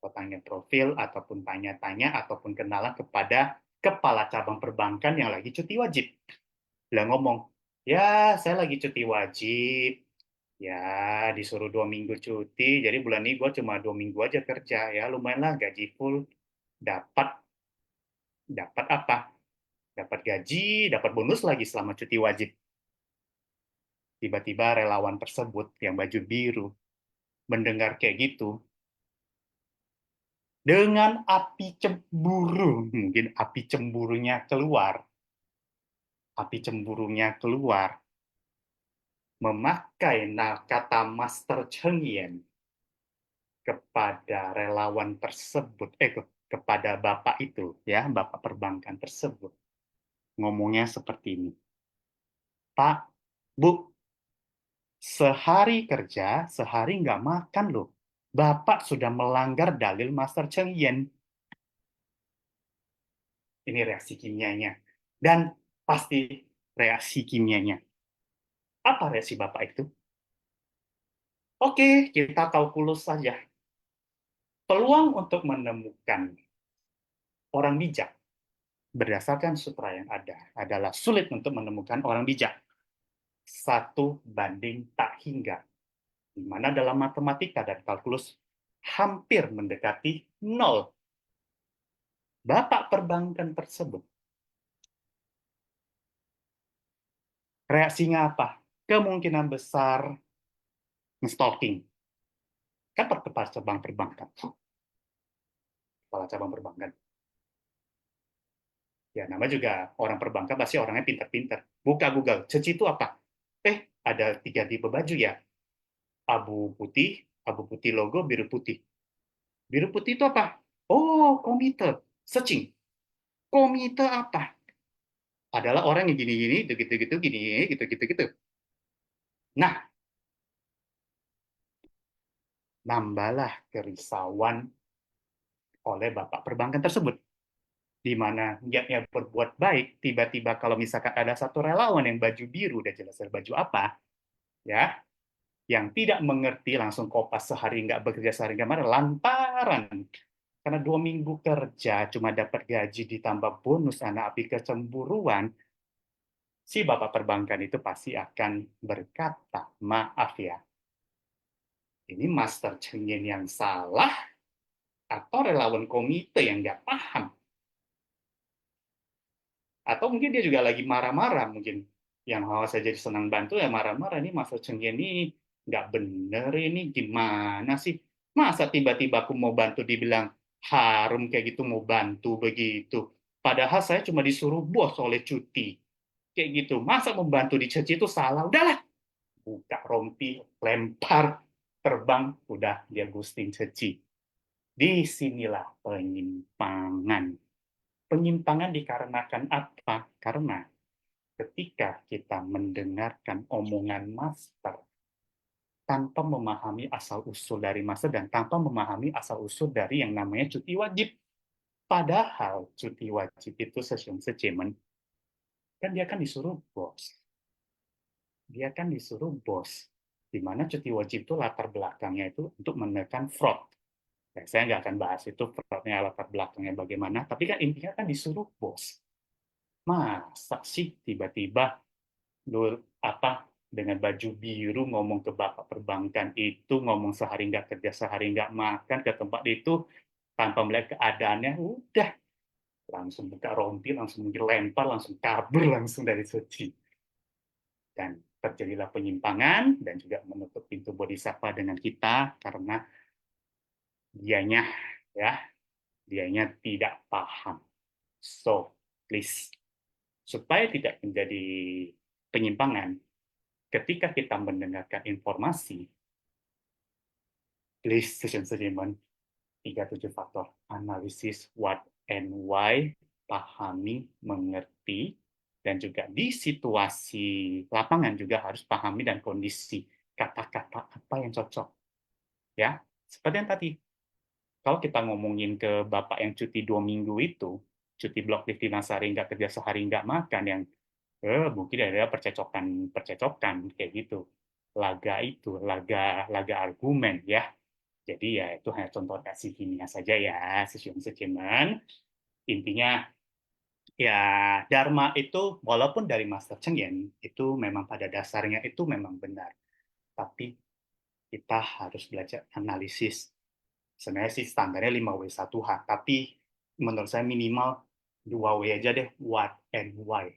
atau tanya profil, ataupun tanya-tanya, ataupun kenalan kepada kepala cabang perbankan yang lagi cuti wajib. Lah ngomong, ya saya lagi cuti wajib, ya disuruh 2 minggu cuti, jadi bulan ini gue cuma 2 minggu aja kerja, ya lumayan lah gaji full, dapat apa? Dapat gaji, dapat bonus lagi selama cuti wajib. Tiba-tiba relawan tersebut yang baju biru mendengar kayak gitu, dengan api cemburu, mungkin api cemburunya keluar, memakai kata Master Cheng Yen kepada relawan tersebut, kepada bapak itu, ya, bapak perbankan tersebut, ngomongnya seperti ini. Pak, Bu, sehari kerja, sehari nggak makan loh. Bapak sudah melanggar dalil Master Cheng Yen. Ini reaksi kimianya. Dan pasti reaksi kimianya. Apa reaksi Bapak itu? Oke, kita kalkulus saja. Peluang untuk menemukan orang bijak berdasarkan sutra yang ada adalah sulit untuk menemukan orang bijak. 1 banding tak hingga. Di mana dalam matematika dan kalkulus hampir mendekati 0. Bapak perbankan tersebut reaksinya apa? Kemungkinan besar stalking. Kan kepala cabang perbankan. Kepala cabang perbankan. Ya, nama juga orang perbankan pasti orangnya pintar-pintar. Buka Google, Ceci itu apa? Ada 3 tipe baju ya. Abu putih logo, biru putih. Biru putih itu apa? Oh, komite. Searching. Komite apa? Adalah orang yang gini-gini, gitu-gitu, gini, gitu-gitu. Nah, nambahlah kerisauan oleh Bapak perbankan tersebut. Di mana niatnya berbuat baik, tiba-tiba kalau misalkan ada satu relawan yang baju biru, udah jelas baju apa, ya, yang tidak mengerti langsung kopas sehari nggak bekerja sehari nggak marah, lantaran karena 2 minggu kerja cuma dapat gaji ditambah bonus anak api kecemburuan, si Bapak perbankan itu pasti akan berkata, maaf ya, ini Master Chengyen yang salah atau relawan komite yang nggak paham. Atau mungkin dia juga lagi marah-marah, mungkin yang saya jadi senang bantu ya marah-marah, nih Master Chengyen ini nggak bener, ini gimana sih? Masa tiba-tiba aku mau bantu dibilang harum kayak gitu, mau bantu begitu. Padahal saya cuma disuruh bos oleh cuti. Kayak gitu. Masa membantu dicuci itu salah? Udahlah. Buka rompi, lempar, terbang, udah dia ghosting cuci. Disinilah penyimpangan. Penyimpangan dikarenakan apa? Karena ketika kita mendengarkan omongan master tanpa memahami asal-usul dari master dan tanpa memahami asal-usul dari yang namanya cuti wajib. Padahal cuti wajib itu sesuatu kan dia kan disuruh bos. Dia kan disuruh bos. Di mana cuti wajib itu latar belakangnya itu untuk menekan fraud. Nah, saya nggak akan bahas itu fraudnya latar belakangnya bagaimana, tapi kan intinya kan disuruh bos. Masa sih tiba-tiba apa dengan baju biru ngomong ke Bapak perbankan itu, ngomong sehari nggak kerja, sehari nggak makan ke tempat itu, tanpa melihat keadaannya, udah langsung buka rompi, langsung dilempar, langsung kabur langsung dari suci. Dan terjadilah penyimpangan dan juga menutup pintu bodhisattva dengan kita karena dianya tidak paham. So, please, supaya tidak menjadi penyimpangan, ketika kita mendengarkan informasi, please, session-session 37 faktor analisis what and why, pahami, mengerti, dan juga di situasi lapangan juga harus pahami dan kondisi kata-kata apa yang cocok. Ya, seperti yang tadi. Kalau kita ngomongin ke Bapak yang cuti 2 minggu itu, cuti blok leave 5 sehari nggak kerja, sehari nggak makan, yang mungkin ada percecokan kayak gitu. Laga argumen ya. Jadi ya itu hanya contoh kasih kimia saja ya, secuman. Intinya ya Dharma itu walaupun dari Master Chengyen itu memang pada dasarnya itu memang benar. Tapi kita harus belajar analisis. Sebenarnya sih standarnya 5W1H, tapi menurut saya minimal 2W aja deh, what and why.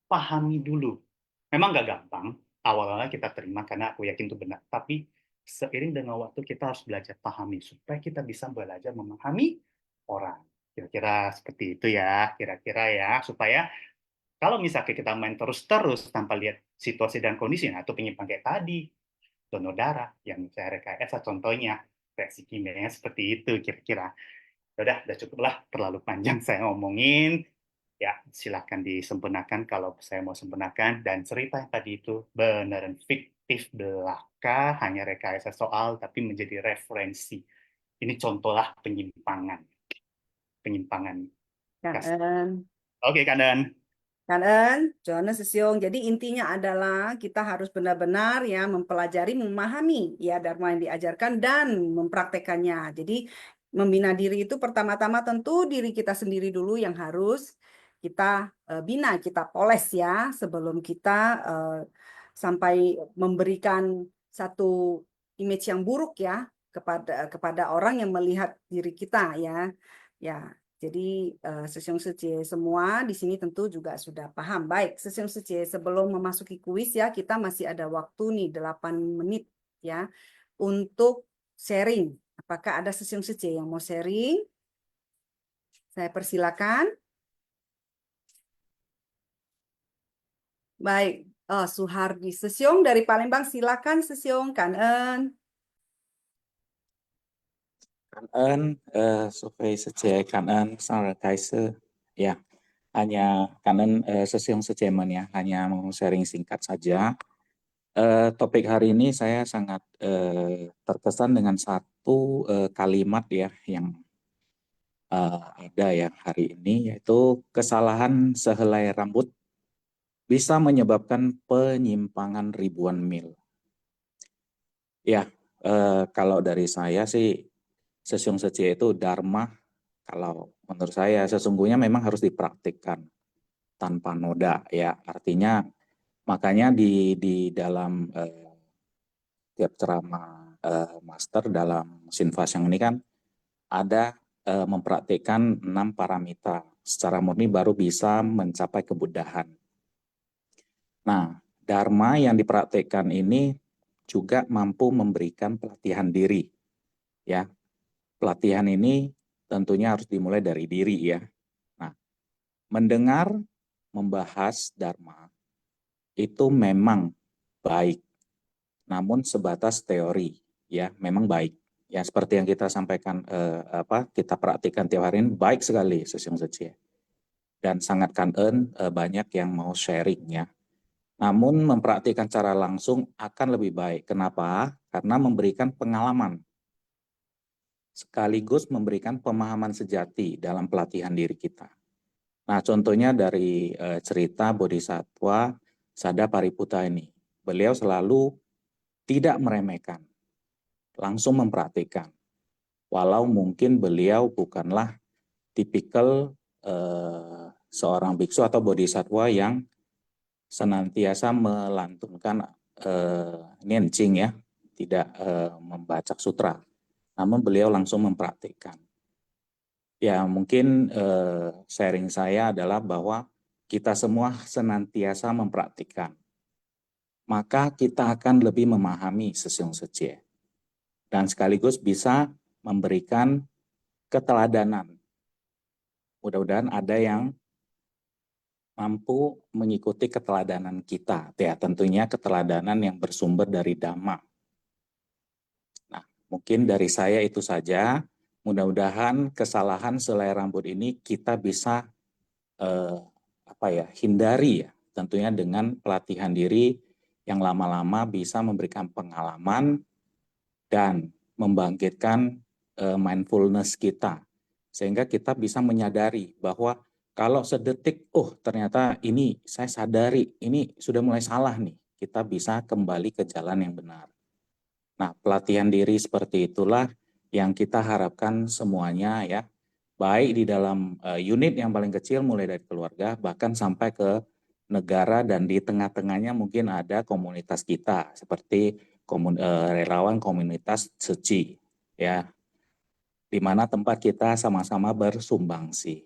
Pahami dulu. Memang nggak gampang, awal-awalnya kita terima karena aku yakin itu benar. Tapi seiring dengan waktu kita harus belajar pahami supaya kita bisa belajar memahami orang. Kira-kira seperti itu ya, kira-kira ya, supaya kalau misalnya kita main terus-terus tanpa lihat situasi dan kondisi, nah itu penyimpangan kayak tadi, donor darah, yang saya rekayasa contohnya, reaksi kimianya seperti itu kira-kira. Udah cukup lah, terlalu panjang saya ngomongin. Ya, silahkan disempurnakan kalau saya mau sempurnakan. Dan cerita yang tadi itu beneran fiktif belaka, hanya rekayasa soal, tapi menjadi referensi. Ini contohlah penyimpangan. Oke, Kanan. Johannes Sesiong. Jadi intinya adalah kita harus benar-benar ya mempelajari, memahami ya Dharma yang diajarkan dan mempraktekannya. Jadi membina diri itu pertama-tama tentu diri kita sendiri dulu yang harus kita bina, kita poles ya sebelum kita sampai memberikan satu image yang buruk ya kepada orang yang melihat diri kita ya. Ya, jadi Sesiong Seche semua di sini tentu juga sudah paham. Baik, Sesiong Seche sebelum memasuki kuis ya, kita masih ada waktu nih 8 menit ya untuk sharing. Apakah ada Sesiong Seche yang mau sharing? Saya persilakan. Baik, Suhardi Sesiong dari Palembang, silakan Sesiong Kanen. Kanen, survei Seche Kanen, Sarah Kaiser. Ya, hanya Kanen Sesiong Sechemen ya, hanya mau sharing singkat saja. Topik hari ini saya sangat terkesan dengan satu kalimat ya yang ada yang hari ini, yaitu kesalahan sehelai rambut bisa menyebabkan penyimpangan ribuan mil. Ya, kalau dari saya sih Sesyong Secie itu dharma, kalau menurut saya sesungguhnya memang harus dipraktikkan tanpa noda ya. Artinya makanya di dalam tiap ceramah master dalam Shinfasyang ini kan ada mempraktikkan 6 paramita secara murni baru bisa mencapai kebuddhaan. Nah, dharma yang dipraktikkan ini juga mampu memberikan pelatihan diri. Ya, pelatihan ini tentunya harus dimulai dari diri ya. Nah, mendengar, membahas dharma itu memang baik, namun sebatas teori ya, memang baik. Ya, seperti yang kita sampaikan kita praktikkan tiap hari ini baik sekali Sesyong Secie. Dan sangat kangen banyak yang mau sharing ya. Namun mempraktikkan secara langsung akan lebih baik. Kenapa? Karena memberikan pengalaman sekaligus memberikan pemahaman sejati dalam pelatihan diri kita. Nah, contohnya dari cerita Bodhisattva Sada Pariputta ini. Beliau selalu tidak meremehkan, langsung mempraktikkan. Walau mungkin beliau bukanlah tipikal seorang biksu atau bodhisattva yang senantiasa melantunkan Nianjing ya, tidak membaca sutra. Namun beliau langsung mempraktikkan. Ya mungkin sharing saya adalah bahwa kita semua senantiasa mempraktikkan. Maka kita akan lebih memahami Sesyong Secie. Dan sekaligus bisa memberikan keteladanan. Mudah-mudahan ada yang mampu mengikuti keteladanan kita. Ya, tentunya keteladanan yang bersumber dari Dhamma. Nah, mungkin dari saya itu saja. Mudah-mudahan kesalahan selai rambut ini kita bisa hindari ya. Tentunya dengan pelatihan diri yang lama-lama bisa memberikan pengalaman dan membangkitkan mindfulness kita. Sehingga kita bisa menyadari bahwa kalau sedetik, ternyata ini saya sadari, ini sudah mulai salah nih. Kita bisa kembali ke jalan yang benar. Nah, pelatihan diri seperti itulah yang kita harapkan semuanya ya. Baik di dalam unit yang paling kecil mulai dari keluarga, bahkan sampai ke negara dan di tengah-tengahnya mungkin ada komunitas kita seperti relawan komunitas Tzu ya, di mana tempat kita sama-sama bersumbangsi.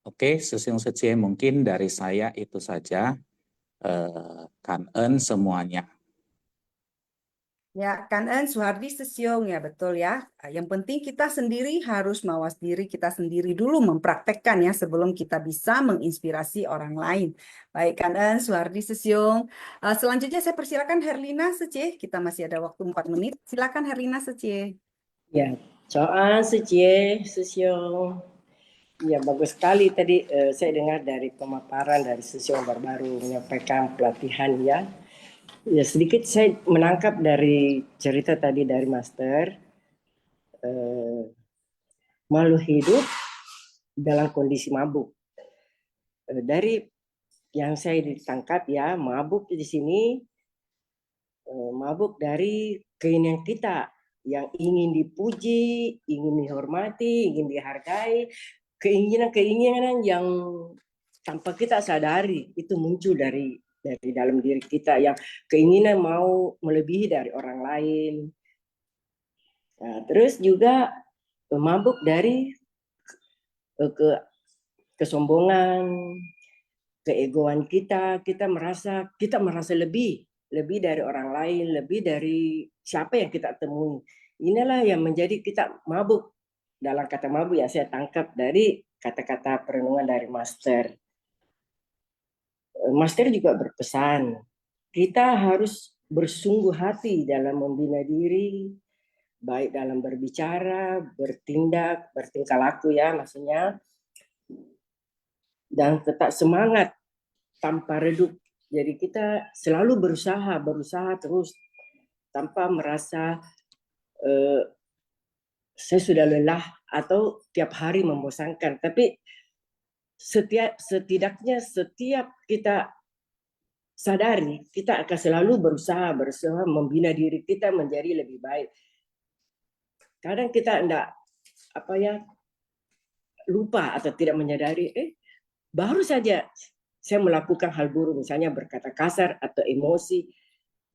Oke, Sesyong Secie mungkin dari saya itu saja. Kangen semuanya. Ya, Kangen Suhardi Sesyong ya betul ya. Yang penting kita sendiri harus mawas diri kita sendiri dulu mempraktekkan ya sebelum kita bisa menginspirasi orang lain. Baik Kangen Suhardi Sesyong. Selanjutnya saya persilakan Herlina Secie. Kita masih ada waktu 4 menit. Silakan Herlina Secie. Ya, Choan Secie, Sesyong. Ya, bagus sekali tadi saya dengar dari pemaparan dari Sesyong baru menyampaikan pelatihan ya. Ya, sedikit saya menangkap dari cerita tadi dari Master. Makhluk hidup dalam kondisi mabuk. Dari yang saya ditangkap ya, mabuk di sini mabuk dari keinginan kita yang ingin dipuji, ingin dihormati, ingin dihargai, keinginan-keinginan yang tanpa kita sadari itu muncul dari dalam diri kita, yang keinginan mau melebihi dari orang lain. Nah, terus juga mabuk dari kesombongan, keegoan kita merasa lebih dari orang lain, lebih dari siapa yang kita temui. Inilah yang menjadi kita mabuk. Dalam kata mabuk yang saya tangkap dari kata-kata perenungan dari Master. Master juga berpesan, kita harus bersungguh hati dalam membina diri, baik dalam berbicara, bertindak, bertingkah laku ya maksudnya, dan tetap semangat tanpa redup. Jadi kita selalu berusaha terus tanpa merasa saya sudah lelah atau tiap hari membosankan, tapi setidaknya setiap kita sadari, kita akan selalu berusaha membina diri kita menjadi lebih baik. Kadang kita enggak lupa atau tidak menyadari, baru saja saya melakukan hal buruk, misalnya berkata kasar atau emosi.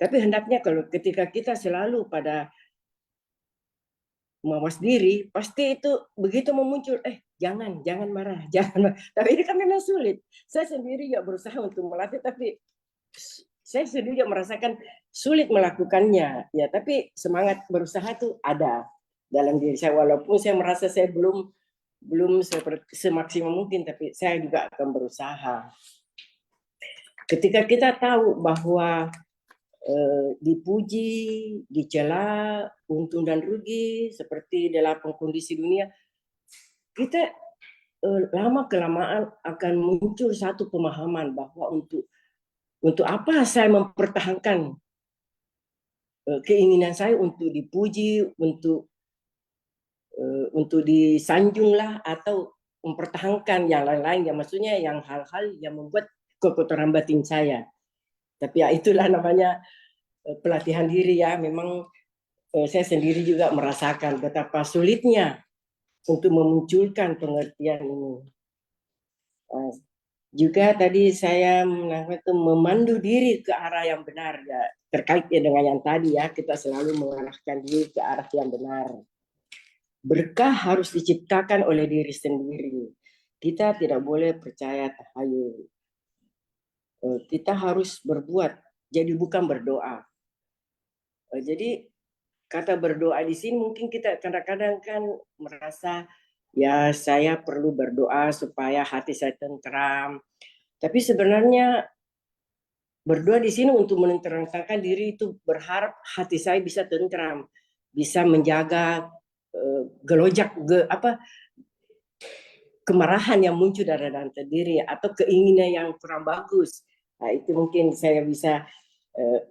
Tapi hendaknya kalau ketika kita selalu pada mawas diri, pasti itu begitu memuncul, jangan marah, jangan marah. Tapi ini kan memang sulit. Saya sendiri juga berusaha untuk melatih, tapi saya sendiri juga merasakan sulit melakukannya. Ya, tapi semangat berusaha itu ada dalam diri saya. Walaupun saya merasa saya belum semaksimal mungkin, tapi saya juga akan berusaha. Ketika kita tahu bahwa dipuji, dicela, untung dan rugi, seperti 8 kondisi dunia, kita lama kelamaan akan muncul satu pemahaman bahwa untuk apa saya mempertahankan keinginan saya untuk dipuji, untuk disanjung lah, atau mempertahankan yang lain-lain, yang maksudnya yang hal-hal yang membuat kekotoran batin saya. Tapi ya itulah namanya pelatihan diri ya. Memang saya sendiri juga merasakan betapa sulitnya untuk memunculkan pengertian ini. Juga tadi saya memandu diri ke arah yang benar ya, terkait ya dengan yang tadi ya, kita selalu mengarahkan diri ke arah yang benar. Berkah harus diciptakan oleh diri sendiri. Kita tidak boleh percaya tahayul. Kita harus berbuat, jadi bukan berdoa. Jadi kata berdoa di sini mungkin kita kadang-kadang kan merasa ya saya perlu berdoa supaya hati saya tentram. Tapi sebenarnya berdoa di sini untuk menenteramkan diri, itu berharap hati saya bisa tentram, bisa menjaga gelojak kemarahan yang muncul dari dalam diri atau keinginan yang kurang bagus. Nah, itu mungkin saya bisa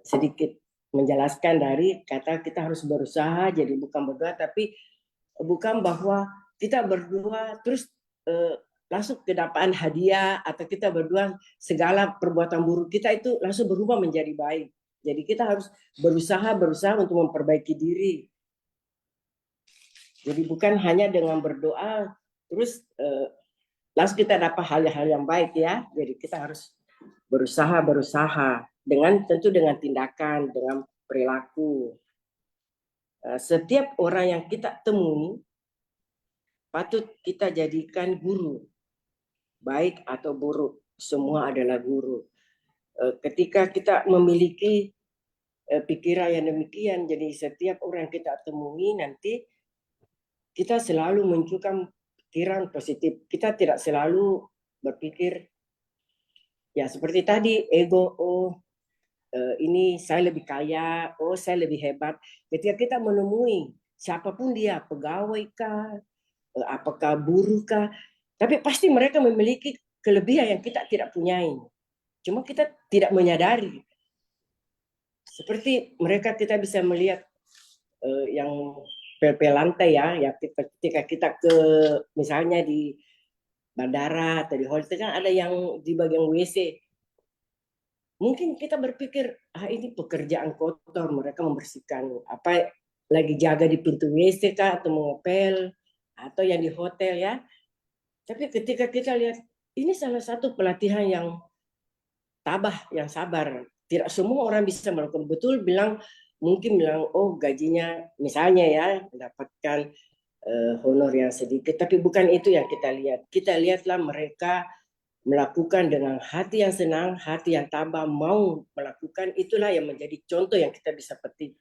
sedikit menjelaskan dari kata kita harus berusaha, jadi bukan berdoa, tapi bukan bahwa kita berdoa terus langsung kedapatan hadiah, atau kita berdoa segala perbuatan buruk kita itu langsung berubah menjadi baik. Jadi kita harus berusaha untuk memperbaiki diri. Jadi bukan hanya dengan berdoa terus langsung kita dapat hal-hal yang baik ya. Jadi kita harus berusaha tentu dengan tindakan, dengan perilaku. Setiap orang yang kita temui patut kita jadikan guru, baik atau buruk, semua adalah guru. Ketika kita memiliki pikiran yang demikian, jadi setiap orang yang kita temui nanti kita selalu munculkan pikiran positif. Kita tidak selalu berpikir ya seperti tadi, ego, ini saya lebih kaya, saya lebih hebat. Ketika kita menemui siapapun dia, pegawai kah, apakah buruh kah, tapi pasti mereka memiliki kelebihan yang kita tidak punyai. Cuma kita tidak menyadari. Seperti mereka kita bisa melihat yang pel-pel lantai ya, ketika kita ke misalnya di bandara atau di hotel kan ada yang di bagian WC. Mungkin kita berpikir, ini pekerjaan kotor, mereka membersihkan lagi jaga di pintu WC kah, atau mengepel, atau yang di hotel ya. Tapi ketika kita lihat, ini salah satu pelatihan yang tabah, yang sabar. Tidak semua orang bisa melakukan. Betul mungkin bilang, gajinya misalnya ya, mendapatkan honor yang sedikit. Tapi bukan itu yang kita lihat. Kita lihatlah mereka melakukan dengan hati yang senang, hati yang tabah, mau melakukan, itulah yang menjadi contoh yang kita bisa petik.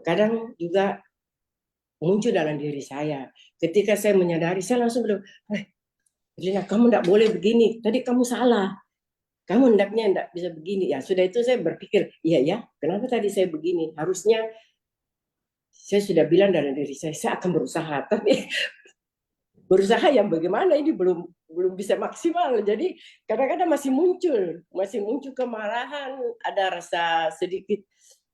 Kadang juga muncul dalam diri saya. Ketika saya menyadari, saya langsung bilang, Lina, kamu tidak boleh begini, tadi kamu salah. Kamu hendaknya tidak bisa begini. Ya sudah, itu saya berpikir, iya ya, kenapa tadi saya begini? Harusnya saya sudah bilang dalam diri saya akan berusaha. Tapi berusaha yang bagaimana ini belum bisa maksimal. Jadi kadang-kadang masih muncul kemarahan, ada rasa sedikit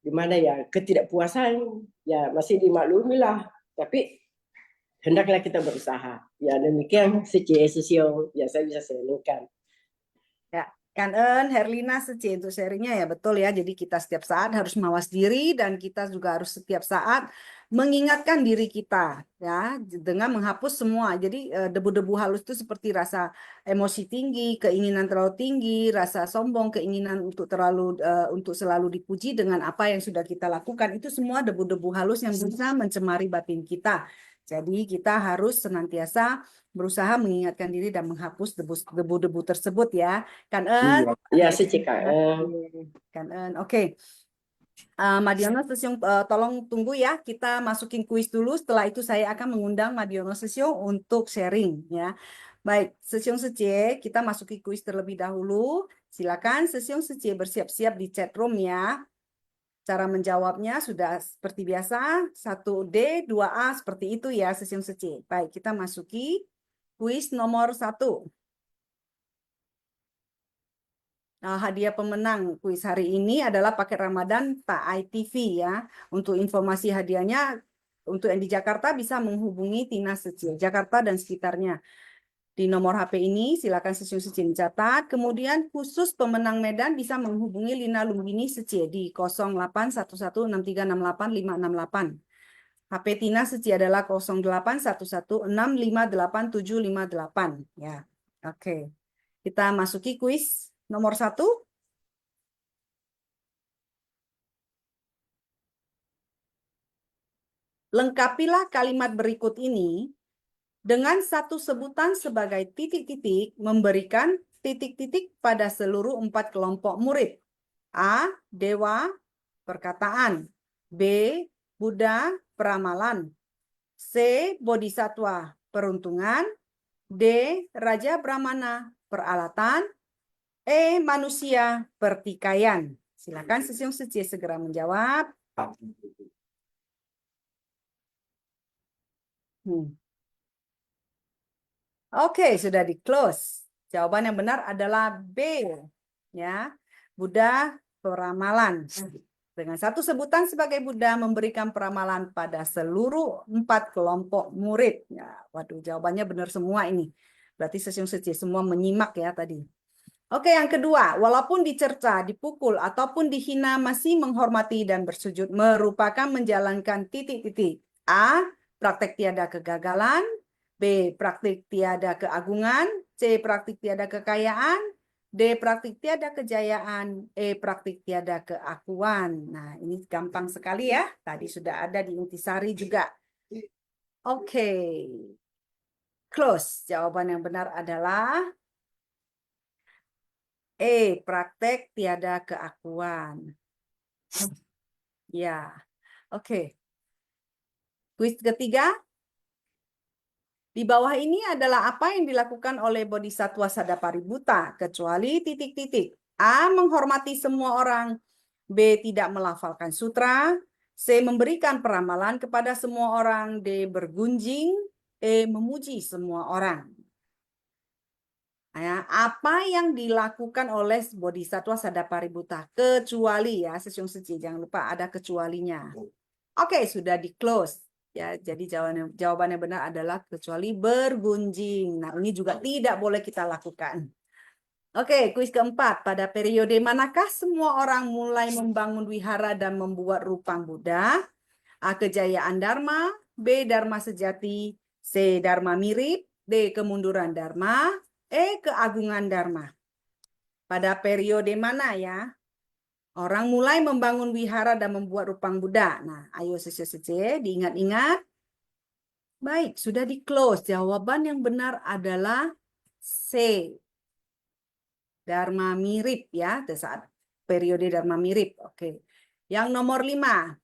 gimana ya, ketidakpuasan, ya masih dimaklumi lah. Tapi hendaklah kita berusaha. Ya demikian secara sosial yang saya bisa sharingkan. Ya, Kangen Herlina Seci untuk sharingnya ya, betul ya. Jadi kita setiap saat harus mawas diri dan kita juga harus setiap saat mengingatkan diri kita ya dengan menghapus semua. Jadi debu-debu halus itu seperti rasa emosi tinggi, keinginan terlalu tinggi, rasa sombong, keinginan untuk untuk selalu dipuji dengan apa yang sudah kita lakukan. Itu semua debu-debu halus yang bisa mencemari batin kita. Jadi kita harus senantiasa berusaha mengingatkan diri dan menghapus debu-debu tersebut ya. Kangen. Iya, Kak. Kangen. Oke. Madiono Sesiong, tolong tunggu ya. Kita masukin kuis dulu. Setelah itu saya akan mengundang Madiono Sesiong untuk sharing ya. Baik, Sesiong Secie, kita masuki kuis terlebih dahulu. Silakan Sesiong Secie bersiap-siap di chat room ya. Cara menjawabnya sudah seperti biasa, 1D, 2A, seperti itu ya, Sesiong Secie. Baik, kita masuki kuis nomor 1. Nah, hadiah pemenang kuis hari ini adalah paket Ramadan Pak ITV ya. Untuk informasi hadiahnya, untuk yang di Jakarta bisa menghubungi Tina Secie, Jakarta dan sekitarnya. Di nomor HP ini silakan Sesiong Secie mencatat. Kemudian khusus pemenang Medan bisa menghubungi Lina Lumbini Secie di 081163685568. HP Tina Secie adalah 0811658758 ya. Oke. Kita masuki kuis nomor 1. Lengkapilah kalimat berikut ini dengan satu sebutan sebagai titik-titik memberikan titik-titik pada seluruh 4 kelompok murid. A. Dewa, perkataan. B. Buddha, peramalan. C. Bodhisatwa, peruntungan. D. Raja Brahmana, peralatan. E. Manusia, pertikaian. Silakan Sesiong Secie segera menjawab. Oke, sudah di close. Jawaban yang benar adalah B. Ya, Buddha peramalan. Dengan satu sebutan sebagai Buddha memberikan peramalan pada seluruh 4 kelompok murid. Ya, waduh, jawabannya benar semua ini. Berarti Sesiong Secie semua menyimak ya tadi. Oke, yang kedua, walaupun dicerca, dipukul, ataupun dihina masih menghormati dan bersujud merupakan menjalankan titik-titik. A. Praktek tiada kegagalan. B. Praktik tiada keagungan. C. Praktik tiada kekayaan. D. Praktik tiada kejayaan. E. Praktik tiada keakuan. Nah, ini gampang sekali ya. Tadi sudah ada di intisari juga. Oke. Close. Jawaban yang benar adalah E. Praktek tiada keakuan. Ya. Oke. Kuis ketiga. Di bawah ini adalah apa yang dilakukan oleh Bodhisattva Sadapaributta, kecuali titik-titik. A. Menghormati semua orang. B. Tidak melafalkan sutra. C. Memberikan peramalan kepada semua orang. D. Bergunjing. E. Memuji semua orang. Ya, apa yang dilakukan oleh Bodhisattva Sadapaributta? Kecuali ya, Sesiong Secie. Jangan lupa ada kecualinya. Oke, sudah di close. Ya, jadi jawabannya benar adalah kecuali bergunjing. Nah, ini juga tidak boleh kita lakukan. Oke, kuis keempat. Pada periode manakah semua orang mulai membangun wihara dan membuat rupang Buddha? A. Kejayaan Dharma. B. Dharma sejati. C. Dharma mirip. D. Kemunduran Dharma. E. Keagungan Dharma. Pada periode mana ya? Orang mulai membangun wihara dan membuat rupang Buddha. Nah, ayo Sesiong Secie diingat-ingat. Baik, sudah di close. Jawaban yang benar adalah C. Dharma mirip ya, saat periode Dharma mirip. Oke. Yang nomor 5.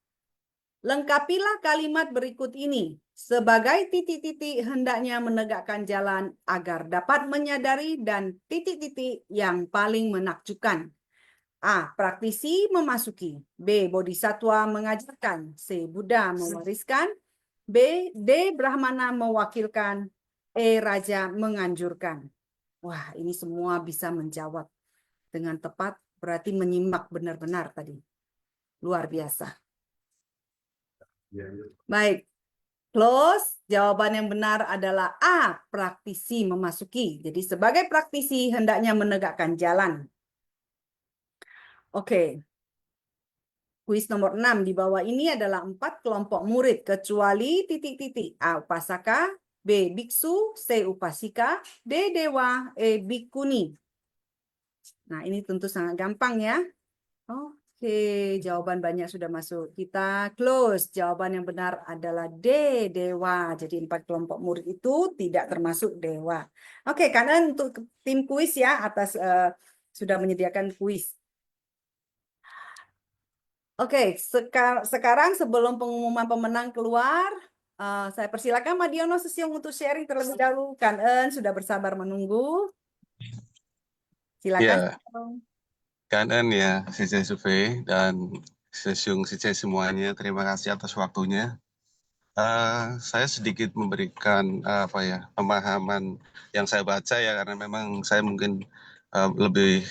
Lengkapilah kalimat berikut ini. Sebagai titik-titik hendaknya menegakkan jalan agar dapat menyadari dan titik-titik yang paling menakjubkan. A. Praktisi memasuki. B. Bodhisatwa mengajarkan. C. Buddha mewariskan. D. Brahmana mewakilkan. E. Raja menganjurkan. Wah, ini semua bisa menjawab dengan tepat. Berarti menyimak benar-benar tadi. Luar biasa. Baik. Close. Jawaban yang benar adalah A, praktisi memasuki. Jadi sebagai praktisi hendaknya menegakkan jalan. Oke. Kuis nomor 6 di bawah ini adalah 4 kelompok murid kecuali titik-titik. A, upasaka, B, biksu, C, upasika, D, dewa, E, bikuni. Nah, ini tentu sangat gampang ya. Oke, jawaban banyak sudah masuk. Kita close. Jawaban yang benar adalah D, dewa. Jadi 4 kelompok murid itu tidak termasuk dewa. Oke, karena untuk tim kuis ya, atas sudah menyediakan kuis. Oke, sekarang sebelum pengumuman pemenang keluar, saya persilakan Madiono Sesiung untuk sharing terlebih dahulu. Kan sudah bersabar menunggu. Silakan. Ya, Kanan ya, CC Survei dan Sesiung CC semuanya. Terima kasih atas waktunya. Saya sedikit memberikan pemahaman yang saya baca ya, karena memang saya mungkin lebih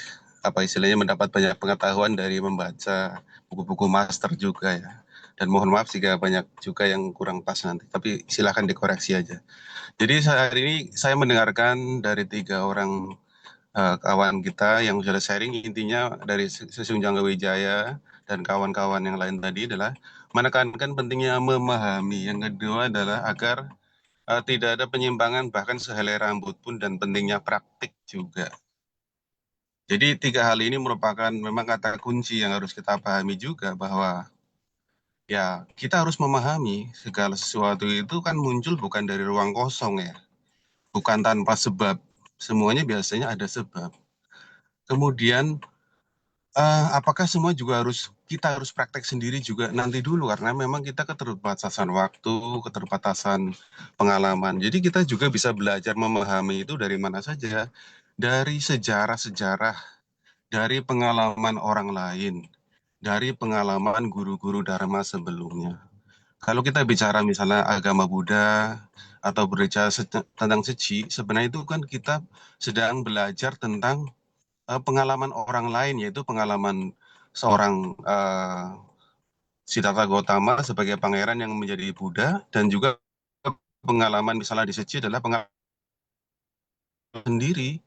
istilahnya mendapat banyak pengetahuan dari membaca buku-buku master juga ya. Dan mohon maaf jika banyak juga yang kurang pas nanti, tapi silakan dikoreksi aja. Jadi hari ini saya mendengarkan dari 3 orang kawan kita yang sudah sharing, intinya dari Sesiung Janggawijaya dan kawan-kawan yang lain tadi adalah menekankan pentingnya memahami. Yang kedua adalah agar tidak ada penyimpangan bahkan sehelai rambut pun, dan pentingnya praktik juga. Jadi 3 hal ini merupakan memang kata kunci yang harus kita pahami juga, bahwa ya kita harus memahami segala sesuatu itu kan muncul bukan dari ruang kosong ya, bukan tanpa sebab. Semuanya biasanya ada sebab. Kemudian apakah semua juga kita harus praktek sendiri juga nanti dulu, karena memang kita keterbatasan waktu, keterbatasan pengalaman. Jadi kita juga bisa belajar memahami itu dari mana saja, dari sejarah-sejarah, dari pengalaman orang lain, dari pengalaman guru-guru Dharma sebelumnya. Kalau kita bicara misalnya agama Buddha atau berbicara tentang seci, sebenarnya itu kan kita sedang belajar tentang pengalaman orang lain, yaitu pengalaman seorang Siddhartha Gautama sebagai pangeran yang menjadi Buddha, dan juga pengalaman misalnya di Seci adalah pengalaman sendiri.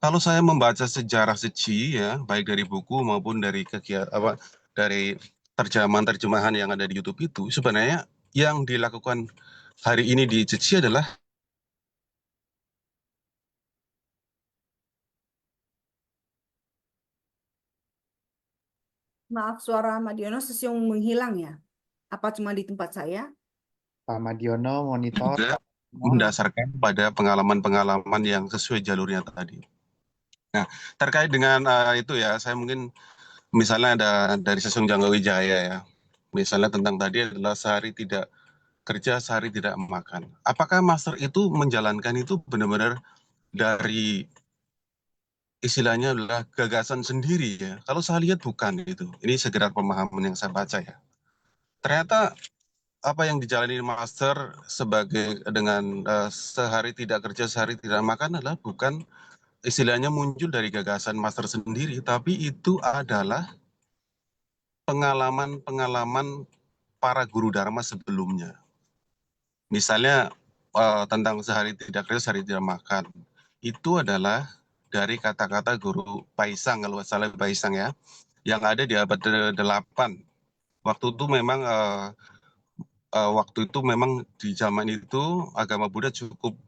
Kalau saya membaca sejarah Seci ya, baik dari buku maupun dari dari terjemahan yang ada di YouTube itu, sebenarnya yang dilakukan hari ini di Seci adalah Maaf, suara Madiono Sesiung menghilang ya? Apa cuma di tempat saya? Pak Madiono monitor. juga mendasarkan pada pengalaman-pengalaman yang sesuai jalurnya tadi. Nah, terkait dengan itu ya, saya mungkin misalnya ada dari Sesiung Janggawijaya ya, misalnya tentang tadi adalah sehari tidak kerja, sehari tidak makan. Apakah master itu menjalankan itu benar-benar dari istilahnya adalah gagasan sendiri ya? Kalau saya lihat bukan itu. Ini sekedar pemahaman yang saya baca ya. Ternyata apa yang dijalani master sebagai dengan sehari tidak kerja, sehari tidak makan adalah bukan istilahnya muncul dari gagasan master sendiri, tapi itu adalah pengalaman-pengalaman para guru Dharma sebelumnya. Misalnya tentang sehari tidak kerja, sehari tidak makan. Itu adalah dari kata-kata guru Paisang, kalau salah Paisang ya, yang ada di abad 8. Waktu itu memang di zaman itu agama Buddha cukup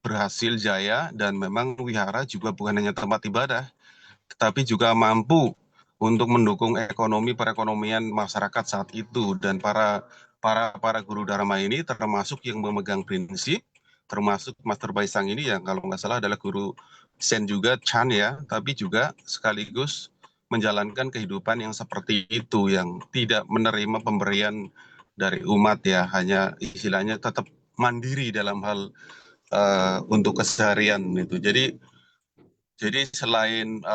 berhasil jaya, dan memang wihara juga bukan hanya tempat ibadah, tetapi juga mampu untuk mendukung perekonomian masyarakat saat itu. Dan para guru Dharma ini termasuk yang memegang prinsip, termasuk Master Baisang ini yang kalau nggak salah adalah guru Zen juga, Chan ya, tapi juga sekaligus menjalankan kehidupan yang seperti itu, yang tidak menerima pemberian dari umat ya, hanya istilahnya tetap mandiri dalam hal untuk keseharian itu. Jadi selain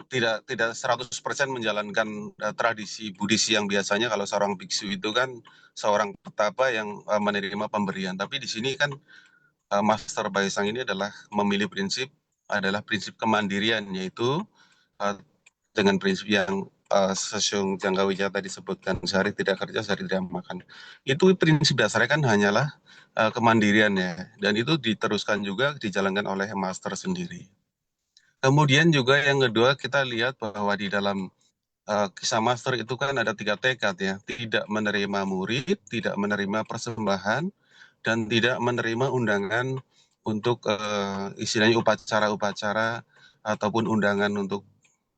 tidak 100% menjalankan tradisi Buddhis yang biasanya kalau seorang biksu itu kan seorang petapa yang menerima pemberian, tapi di sini kan Master Baisang ini adalah memilih prinsip kemandirian, yaitu dengan prinsip yang Sesyung Jangkawijaya tadi sebutkan, sehari tidak kerja, sehari tidak makan. Itu prinsip dasarnya kan hanyalah kemandirian ya, dan itu diteruskan juga dijalankan oleh master sendiri. Kemudian juga yang kedua kita lihat bahwa di dalam kisah master itu kan ada 3 tekad ya, tidak menerima murid, tidak menerima persembahan, dan tidak menerima undangan untuk istilahnya upacara-upacara ataupun undangan untuk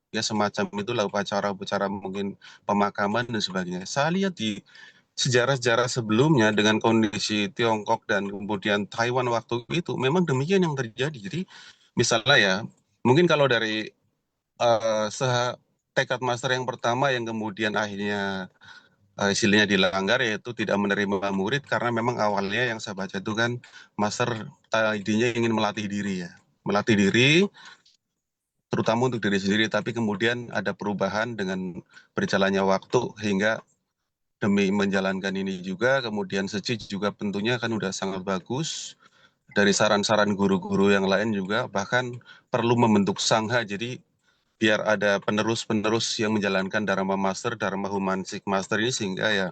ya semacam itulah upacara-upacara mungkin pemakaman dan sebagainya. Saya lihat di sejarah-sejarah sebelumnya dengan kondisi Tiongkok dan kemudian Taiwan waktu itu memang demikian yang terjadi. Jadi misalnya ya, mungkin kalau dari tekad master yang pertama yang kemudian akhirnya istilahnya dilanggar yaitu tidak menerima murid karena memang awalnya yang saya baca itu kan master tadinya ingin melatih diri ya. Melatih diri terutama untuk diri sendiri, tapi kemudian ada perubahan dengan berjalannya waktu hingga demi menjalankan ini juga, kemudian Seci juga tentunya kan udah sangat bagus, dari saran-saran guru-guru yang lain juga, bahkan perlu membentuk sangha, jadi biar ada penerus-penerus yang menjalankan Dharma Master, Dharma Humanistik Master ini sehingga ya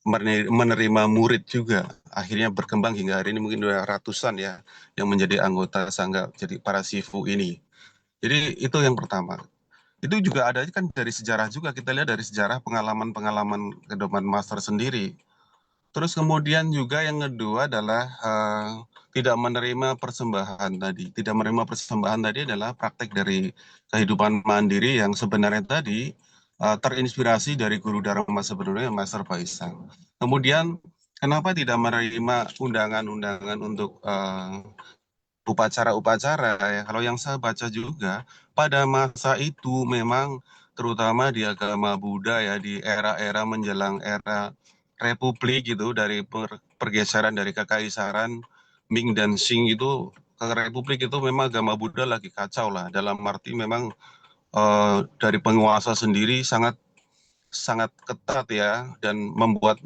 menerima murid juga, akhirnya berkembang hingga hari ini mungkin udah ratusan ya yang menjadi anggota sangha, jadi para sifu ini. Jadi itu yang pertama. Itu juga ada kan dari sejarah juga, kita lihat dari sejarah pengalaman-pengalaman kehidupan master sendiri. Terus kemudian juga yang kedua adalah tidak menerima persembahan tadi. Tidak menerima persembahan tadi adalah praktek dari kehidupan mandiri yang sebenarnya tadi terinspirasi dari guru Dharma sebenarnya Master Paisang. Kemudian kenapa tidak menerima undangan-undangan untuk upacara-upacara ya. Kalau yang saya baca juga pada masa itu memang terutama di agama Buddha ya di era-era menjelang era republik gitu dari pergeseran dari kekaisaran Ming dan Qing itu ke republik itu memang agama Buddha lagi kacau lah dalam arti memang dari penguasa sendiri sangat sangat ketat ya dan membuat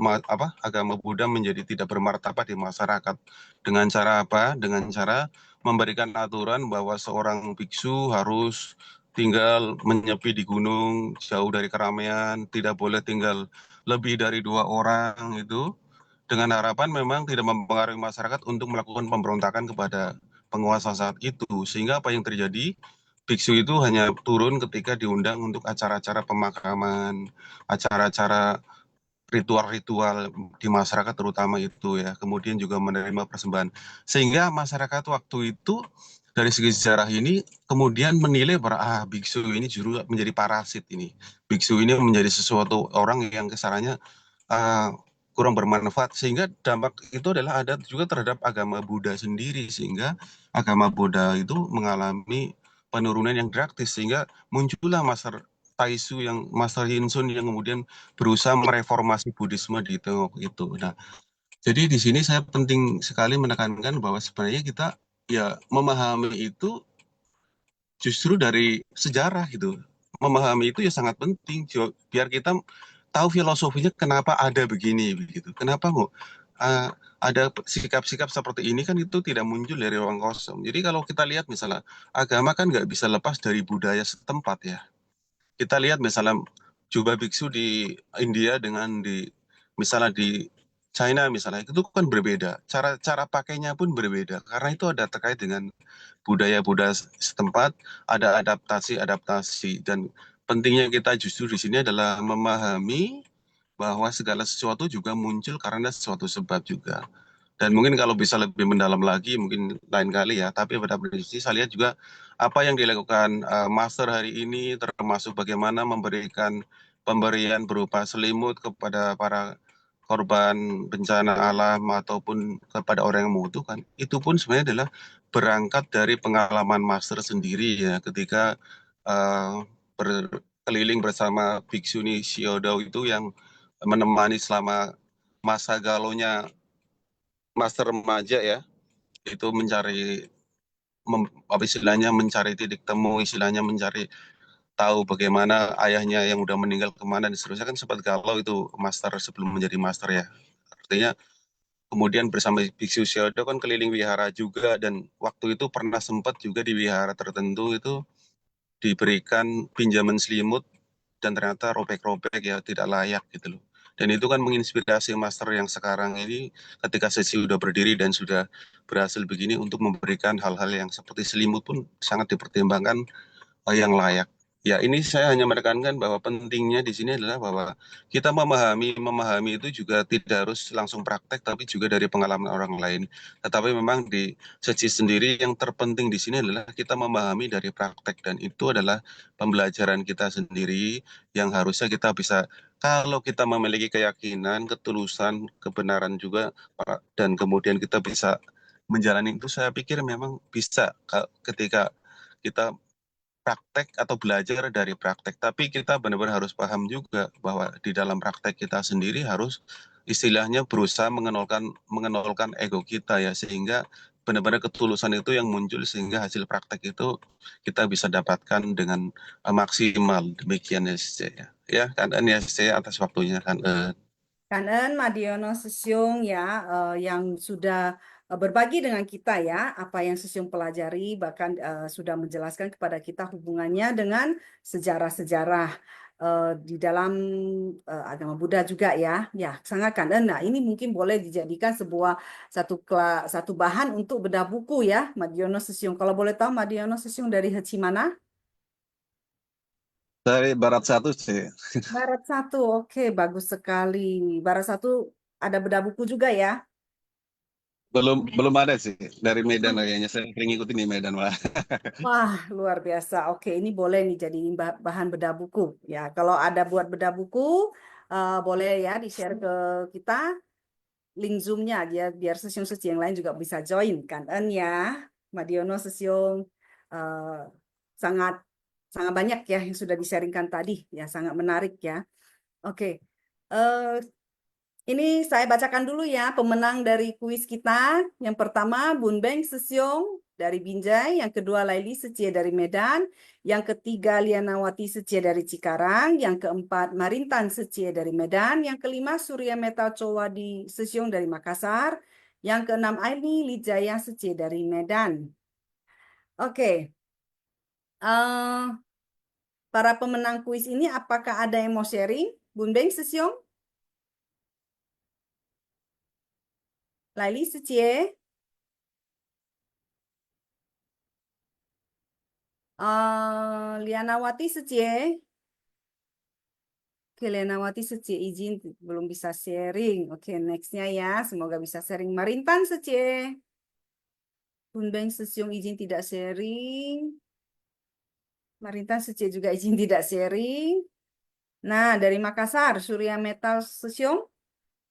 agama Buddha menjadi tidak bermartabat di masyarakat dengan cara apa? Dengan cara memberikan aturan bahwa seorang biksu harus tinggal menyepi di gunung jauh dari keramaian, tidak boleh tinggal lebih dari 2 orang itu dengan harapan memang tidak mempengaruhi masyarakat untuk melakukan pemberontakan kepada penguasa saat itu sehingga apa yang terjadi biksu itu hanya turun ketika diundang untuk acara-acara pemakaman, acara-acara ritual-ritual di masyarakat terutama itu ya. Kemudian juga menerima persembahan. Sehingga masyarakat waktu itu dari segi sejarah ini kemudian menilai bahwa biksu ini justru menjadi parasit ini. Biksu ini menjadi sesuatu orang yang kesannya kurang bermanfaat sehingga dampak itu adalah ada juga terhadap agama Buddha sendiri sehingga agama Buddha itu mengalami penurunan yang drastis sehingga muncullah Master Taisu yang Master Hinsun yang kemudian berusaha mereformasi Buddhisme di Tiongkok itu. Nah, jadi di sini saya penting sekali menekankan bahwa sebenarnya kita ya memahami itu justru dari sejarah gitu. Memahami itu ya sangat penting biar kita tahu filosofinya kenapa ada begini begitu. Kenapa kok ada sikap-sikap seperti ini kan itu tidak muncul dari ruang kosong. Jadi kalau kita lihat misalnya agama kan nggak bisa lepas dari budaya setempat ya. Kita lihat misalnya jubah biksu di India dengan misalnya di China misalnya itu kan berbeda. Cara pakainya pun berbeda karena itu ada terkait dengan budaya-budaya setempat, ada adaptasi dan pentingnya kita justru di sini adalah memahami bahwa segala sesuatu juga muncul karena sesuatu sebab juga. Dan mungkin kalau bisa lebih mendalam lagi, mungkin lain kali ya. Tapi pada prinsipnya saya lihat juga apa yang dilakukan Master hari ini, termasuk bagaimana memberikan pemberian berupa selimut kepada para korban bencana alam ataupun kepada orang yang membutuhkan, itu pun sebenarnya adalah berangkat dari pengalaman Master sendiri ya, ketika berkeliling bersama Biksuni Xiaodao itu yang menemani selama masa galonya Master remaja ya, itu mencari istilahnya mencari titik temu, istilahnya mencari tahu bagaimana ayahnya yang udah meninggal kemana dan seterusnya kan sempat galau itu Master sebelum menjadi Master ya. Artinya kemudian bersama Biksu Xiaodao kan keliling wihara juga dan waktu itu pernah sempat juga di wihara tertentu itu diberikan pinjaman selimut dan ternyata robek-robek ya, tidak layak gitu loh. Dan itu kan menginspirasi master yang sekarang ini ketika sesi udah berdiri dan sudah berhasil begini untuk memberikan hal-hal yang seperti selimut pun sangat dipertimbangkan yang layak. Ya, ini saya hanya menekankan bahwa pentingnya di sini adalah bahwa kita memahami itu juga tidak harus langsung praktek, tapi juga dari pengalaman orang lain. Tetapi memang di sesi sendiri yang terpenting di sini adalah kita memahami dari praktek, dan itu adalah pembelajaran kita sendiri yang harusnya kita bisa, kalau kita memiliki keyakinan, ketulusan, kebenaran juga, dan kemudian kita bisa menjalani itu, saya pikir memang bisa ketika kita praktek atau belajar dari praktek. Tapi kita benar-benar harus paham juga bahwa di dalam praktek kita sendiri harus istilahnya berusaha mengenolkan ego kita ya, sehingga benar-benar ketulusan itu yang muncul, sehingga hasil praktek itu kita bisa dapatkan dengan maksimal. Demikian ya, ya kan ya, saya atas waktunya kan. Kanan Madiono Sesiung ya, yang sudah berbagi dengan kita ya apa yang Sesiung pelajari, bahkan sudah menjelaskan kepada kita hubungannya dengan sejarah-sejarah di dalam agama Buddha juga ya. Ya, sangat kanan. Nah, ini mungkin boleh dijadikan satu bahan untuk bedah buku ya, Madiono Sesiung. Kalau boleh tahu Madiono Sesiung dari Heci mana? Dari Barat 1 sih. Barat 1, oke, bagus sekali. Barat 1 ada bedah buku juga ya? Belum ada sih dari Medan kayaknya, saya sering ikutin di Medan malah. Wah, luar biasa. Oke, ini boleh nih jadi bahan bedah buku. Ya, kalau ada buat bedah buku, boleh ya di-share ke kita link Zoom-nya biar sesiung-sesiung yang lain juga bisa join kan. Ya, Madiono Sesiung sangat sangat banyak ya yang sudah di-sharingkan tadi ya, sangat menarik ya. Oke. Ini saya bacakan dulu ya pemenang dari kuis kita. Yang pertama Bun Beng Sesiung dari Binjai, yang kedua Laili Secie dari Medan, yang ketiga Lianawati Secie dari Cikarang, yang keempat Marintan Secie dari Medan, yang kelima Surya Meta Cowadi Sesiung dari Makassar, yang keenam Aini Lijaya Secie dari Medan. Oke. Para pemenang kuis ini apakah ada yang mau sharing? Bun Beng Sesiung? Laili Secie? Lianawati Secie? Oke, Lianawati Secie izin belum bisa sharing. Oke, nextnya ya, semoga bisa sharing. Marintan Secie? Bun Beng Sesiung izin tidak sharing. Marintan Secie juga izin tidak sharing. Nah, dari Makassar, Surya Metal Sesiung?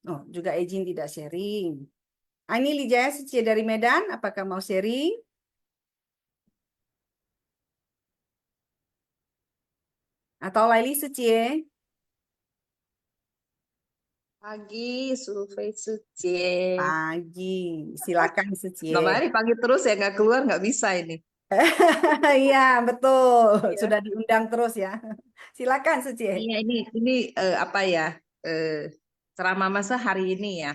Oh, juga izin tidak sharing. Aini Lijaya Secie dari Medan, apakah mau sharing? Atau Laili Secie? Pagi, Survei Secie. Pagi, silakan Secie. Kemarin pagi terus ya, nggak keluar, nggak bisa ini. Iya, betul. Sudah diundang terus ya. Silakan Secie. Iya, ini apa ya, ceramah masa hari ini ya.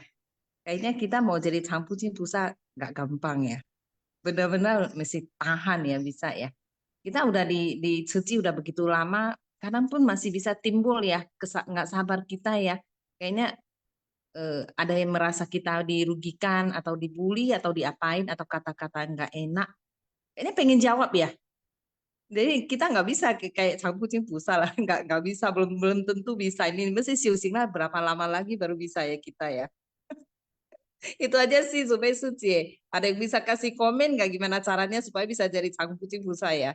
Kayaknya kita mau jadi Changpuqin Pusa nggak gampang ya. Benar-benar mesti tahan ya, bisa ya. Kita udah di suci udah begitu lama, kadang pun masih bisa timbul ya, nggak sabar kita ya. Kayaknya ada yang merasa kita dirugikan atau dibully atau diapain atau kata-kata nggak enak. Kayaknya pengen jawab ya. Jadi kita nggak bisa kayak Changpuqin Pusa lah, nggak bisa, belum tentu bisa. Ini mesti siusing lah berapa lama lagi baru bisa ya kita ya. Itu aja sih supaya suci. Ada yang bisa kasih komen nggak gimana caranya supaya bisa jadi Changpuqin Pusa ya?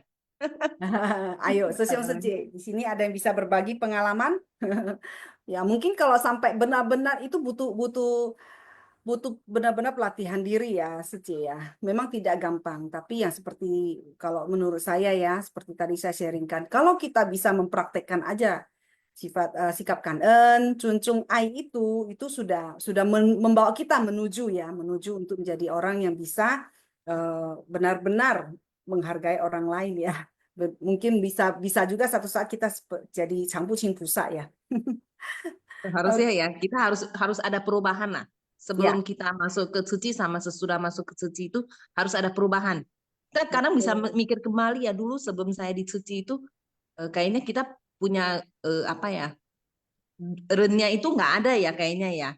Ayo, Sesiung Secie. Di sini ada yang bisa berbagi pengalaman. Ya, mungkin kalau sampai benar-benar itu butuh benar-benar pelatihan diri ya, Secie ya. Memang tidak gampang, tapi yang seperti kalau menurut saya ya, seperti tadi saya sharingkan, kalau kita bisa mempraktekkan aja sikap Kangen, Cuncung Ai itu sudah membawa kita menuju untuk menjadi orang yang bisa benar-benar menghargai orang lain ya. Mungkin bisa juga satu saat kita jadi Changpuqin Pusa ya. Harusnya ya, kita harus ada perubahan lah. Sebelum kita masuk ke suci sama sesudah masuk ke suci itu harus ada perubahan. Kita kadang bisa mikir kembali ya, dulu sebelum saya di suci itu kayaknya kita punya apa ya, rennya itu nggak ada ya kayaknya ya.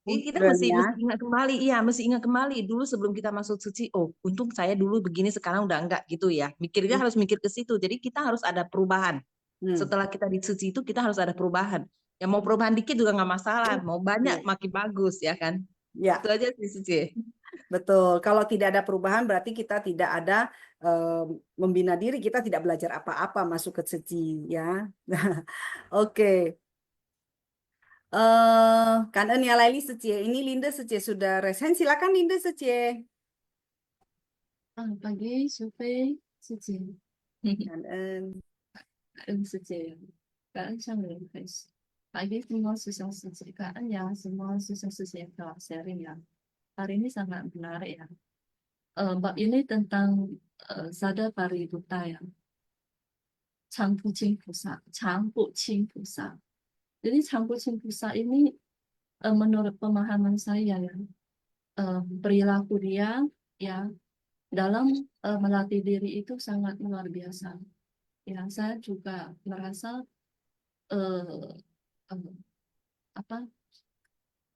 Jadi kita mesti ya. ingat kembali, iya mesti ingat kembali dulu sebelum kita masuk suci. Oh, untung saya dulu begini sekarang udah enggak gitu ya. Mikirnya harus mikir ke situ. Jadi kita harus ada perubahan. Setelah kita di suci itu kita harus ada perubahan. Ya mau perubahan dikit juga nggak masalah. Mau banyak makin bagus ya kan. Ya, Itu aja sih suci. betul. Kalau tidak ada perubahan berarti kita tidak ada membina diri, kita tidak belajar apa-apa masuk ke suci ya. Oke. Kangen ya Laili suci. Ini Linda suci sudah resen. Silakan Linda suci. Pagi, survei, suci. Kangen. suci. Kangen sama guys. Pagi semua susah suci. Kangen ya semua susah suci yang telah sharing ya. Hari ini sangat menarik ya. Bab ini tentang sada paributta ya. Changpu Ching Pusa. Changpu Ching Pusa. Jadi Changpu Ching Pusa ini menurut pemahaman saya ya, perilaku dia ya dalam melatih diri itu sangat luar biasa. Ya, saya juga merasa apa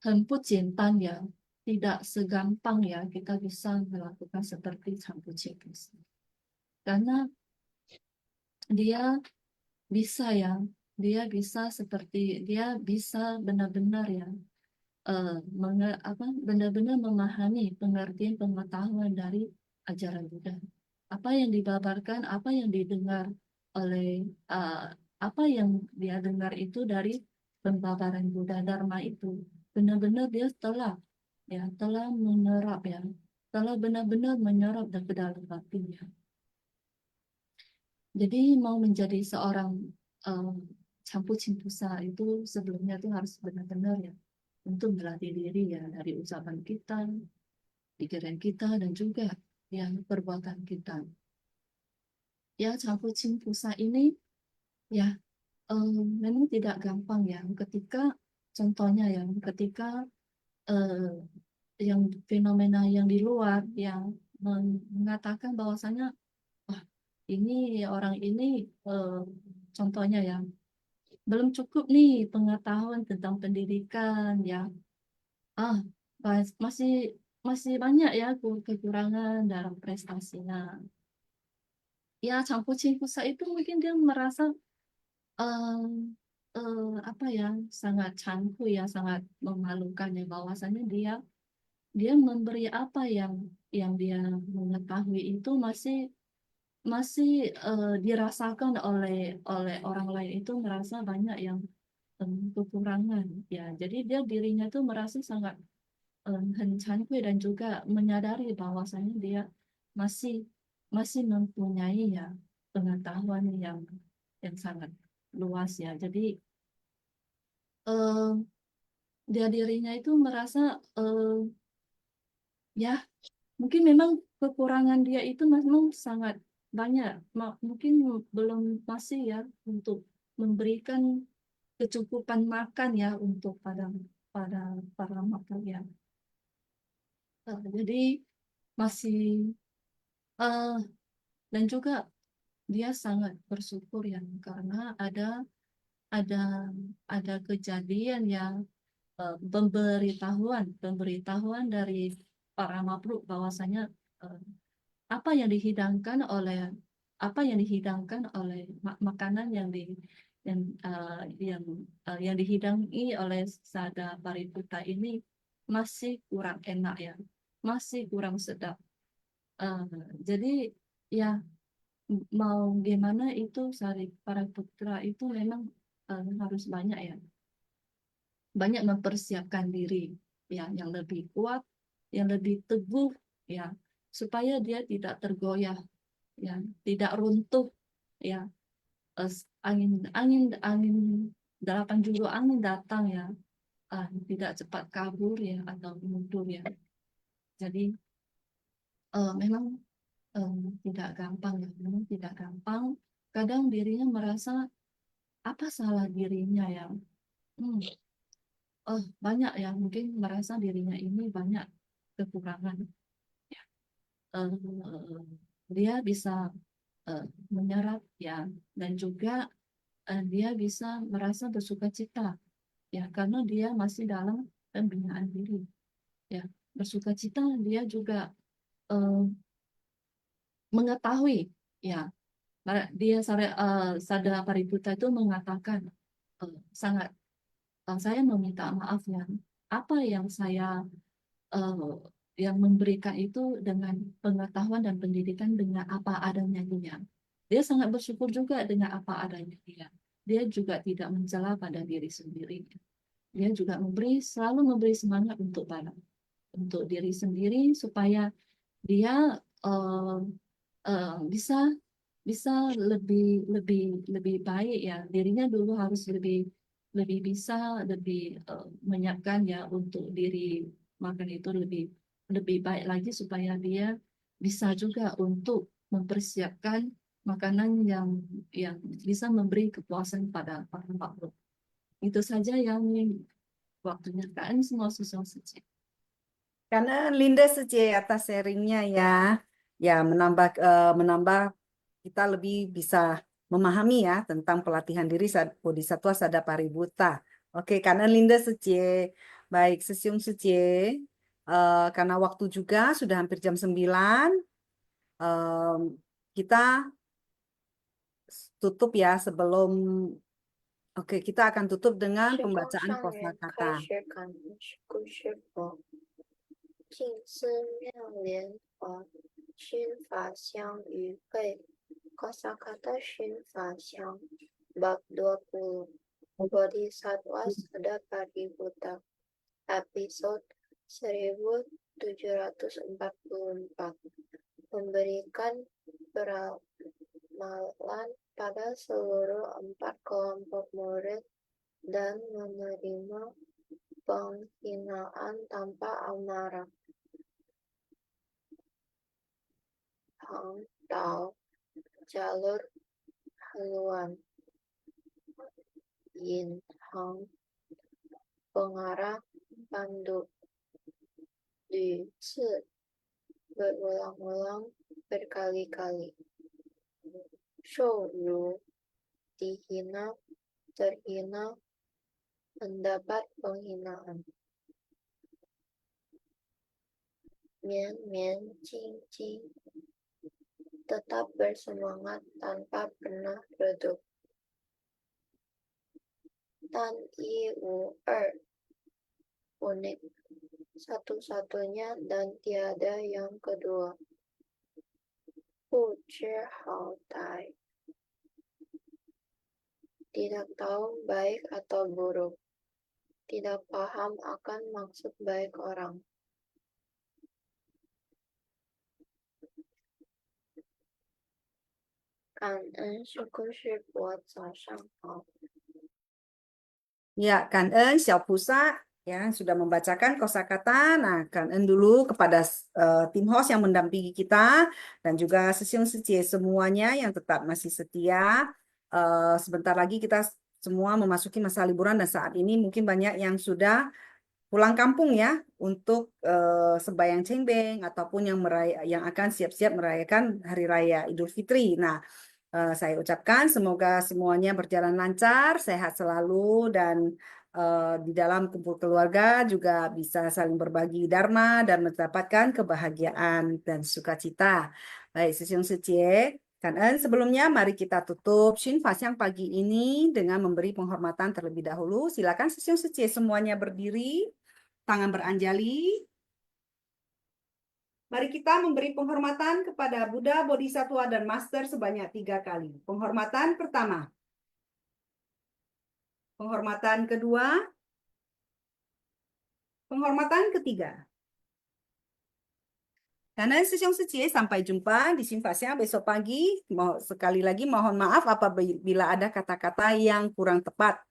hemput jintan ya, tidak segampang ya kita bisa melakukan seperti Changpu Ching Pusa. Karena dia bisa ya, dia bisa seperti dia bisa benar-benar ya benar-benar memahami pengertian pengetahuan dari ajaran Buddha. Apa yang dibabarkan, apa yang didengar oleh apa yang dia dengar itu dari pembabaran Buddha Dharma itu benar-benar dia telah menyerap ya, telah benar-benar menyerap ke dalam hatinya. Jadi mau menjadi seorang Changpu Ching Pusa itu sebelumnya itu harus benar-benar ya untuk melatih diri ya dari ucapan kita, pikiran kita dan juga yang perbuatan kita. Ya Changpu Ching Pusa ini ya memang tidak gampang ya ketika contohnya ya ketika yang fenomena yang di luar yang mengatakan bahwasanya wah ini orang ini contohnya ya belum cukup nih pengetahuan tentang pendidikan ya masih masih banyak ya kekurangan dalam prestasinya ya Changpu Ching Pusa itu mungkin dia merasa apa ya sangat cangku ya sangat memalukan ya bahwasanya dia memberi apa yang dia mengetahui itu masih dirasakan oleh orang lain itu merasa banyak yang kekurangan ya jadi dirinya tuh merasa sangat cangku dan juga menyadari bahwasanya dia masih masih mempunyai ya pengetahuan yang sangat luas ya jadi dirinya itu merasa ya mungkin memang kekurangan dia itu memang sangat banyak mungkin belum masih ya untuk memberikan kecukupan makan ya untuk para makhluk ya jadi masih dan juga dia sangat bersyukur ya karena ada kejadian yang pemberitahuan dari para makhluk bahwasanya apa yang dihidangkan oleh makanan yang dihidangi oleh sada pariputta ini masih kurang enak ya masih kurang sedap jadi ya mau gimana itu Sariputra itu memang harus banyak ya banyak mempersiapkan diri ya yang lebih kuat yang lebih teguh ya supaya dia tidak tergoyah ya tidak runtuh ya angin 8 juru angin datang ya tidak cepat kabur ya atau mundur ya jadi memang tidak gampang ya memang tidak gampang kadang dirinya merasa apa salah dirinya ya banyak ya mungkin merasa dirinya ini banyak kekurangan ya. Dia bisa menyerap ya dan juga dia bisa merasa bersuka cita, ya, karena dia masih dalam pembinaan diri, ya. Bersuka cita dia juga mengetahui, ya, dia Sada Paributta itu mengatakan sangat saya meminta maaf ya, apa yang saya yang memberikan itu dengan pengetahuan dan pendidikan dengan apa adanya dia. Dia sangat bersyukur juga dengan apa adanya dia. Dia juga tidak mencela pada diri sendiri. Dia juga selalu memberi semangat untuk diri sendiri supaya dia bisa lebih baik ya. Dirinya dulu harus lebih bisa menyiapkan ya untuk diri makan itu lebih baik lagi supaya dia bisa juga untuk mempersiapkan makanan yang bisa memberi kepuasan pada para makhluk. Itu saja yang waktunya kan semua susah saja. Karena Linda Sece atas sharingnya ya, menambah kita lebih bisa memahami ya tentang pelatihan diri Bodhisattva Sada Paributta. Oke, karena Linda Sece, baik Sesiung Sece, karena waktu juga sudah hampir jam 9, kita tutup ya sebelum, oke, kita akan tutup dengan pembacaan kosakata. 尽思妙莲华，熏法香于会，kosakata 熏法香bab 20 Bodhisattva Sada Paributta episode 1744 memberikan peramalan pada seluruh 4 kelompok murid dan menerima penghinaan tanpa amarah. Hang Tao, jalur haluan. Yin Hang, pengarah pandu. Di Si, berulang-ulang berkali-kali. Shou Ru, dihina, terhina, mendapat penghinaan. Mian Mian Jing Jing, tetap bersemangat tanpa pernah redup. Tan Yi Wu Er, unik, satu-satunya dan tiada yang kedua. Hu Zhi Hao Tai, tidak tahu baik atau buruk, tidak paham akan maksud baik orang. Kanen syukur buat sasang hao. Ya, Kanen Xiaopusa ya sudah membacakan kosakata. Nah, Kanen dulu kepada tim host yang mendampingi kita dan juga Sesiung Secie semuanya yang tetap masih setia. Sebentar lagi kita semua memasuki masa liburan dan saat ini mungkin banyak yang sudah pulang kampung ya untuk sembahyang cengbeng ataupun yang akan siap-siap merayakan Hari Raya Idul Fitri. Nah, saya ucapkan semoga semuanya berjalan lancar, sehat selalu, dan di dalam kumpul keluarga juga bisa saling berbagi dharma dan mendapatkan kebahagiaan dan sukacita. Baik, Sesiung Secie, Kanen, sebelumnya mari kita tutup Shin Fasyang pagi ini dengan memberi penghormatan terlebih dahulu. Silakan Sesiung Secie semuanya berdiri, tangan beranjali. Mari kita memberi penghormatan kepada Buddha, Bodhisattva, dan Master sebanyak 3 kali. Penghormatan pertama. Penghormatan kedua. Penghormatan ketiga. Karena Sesiung Secie, sampai jumpa di Shin Fasyang besok pagi. Sekali lagi mohon maaf apabila ada kata-kata yang kurang tepat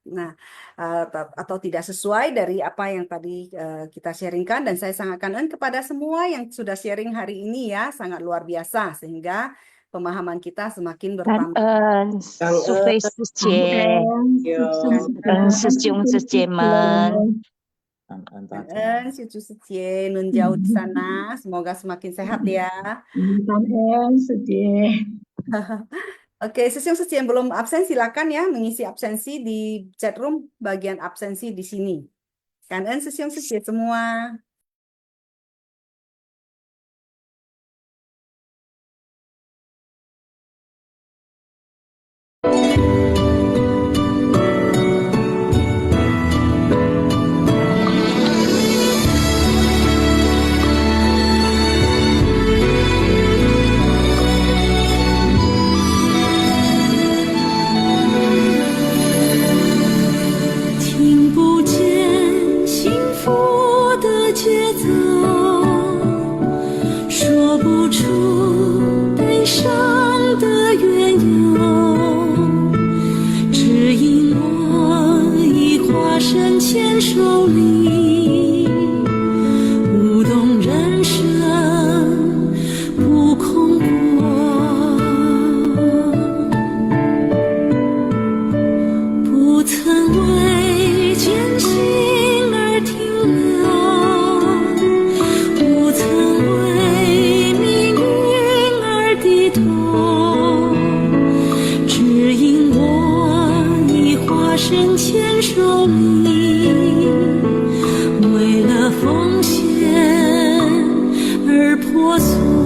atau tidak sesuai dari apa yang tadi kita sharingkan. Dan saya sangat kangen kepada semua yang sudah sharing hari ini ya, sangat luar biasa sehingga pemahaman kita semakin bertambah. Sufei Secie, Sesiung Secie men. Cucu Secie nun jauh di sana, semoga semakin sehat ya. Oke, sesiung yang belum absen silakan ya mengisi absensi di chat room bagian absensi di sini. Kangen sesiung semua.听不见幸福的节奏，说不出悲伤的缘由，只因我已化身牵手里，舞动人生不空过。不曾为艰辛而停留，不曾为命运而低头，只因我已化身牵手里，为了奉献而破碎。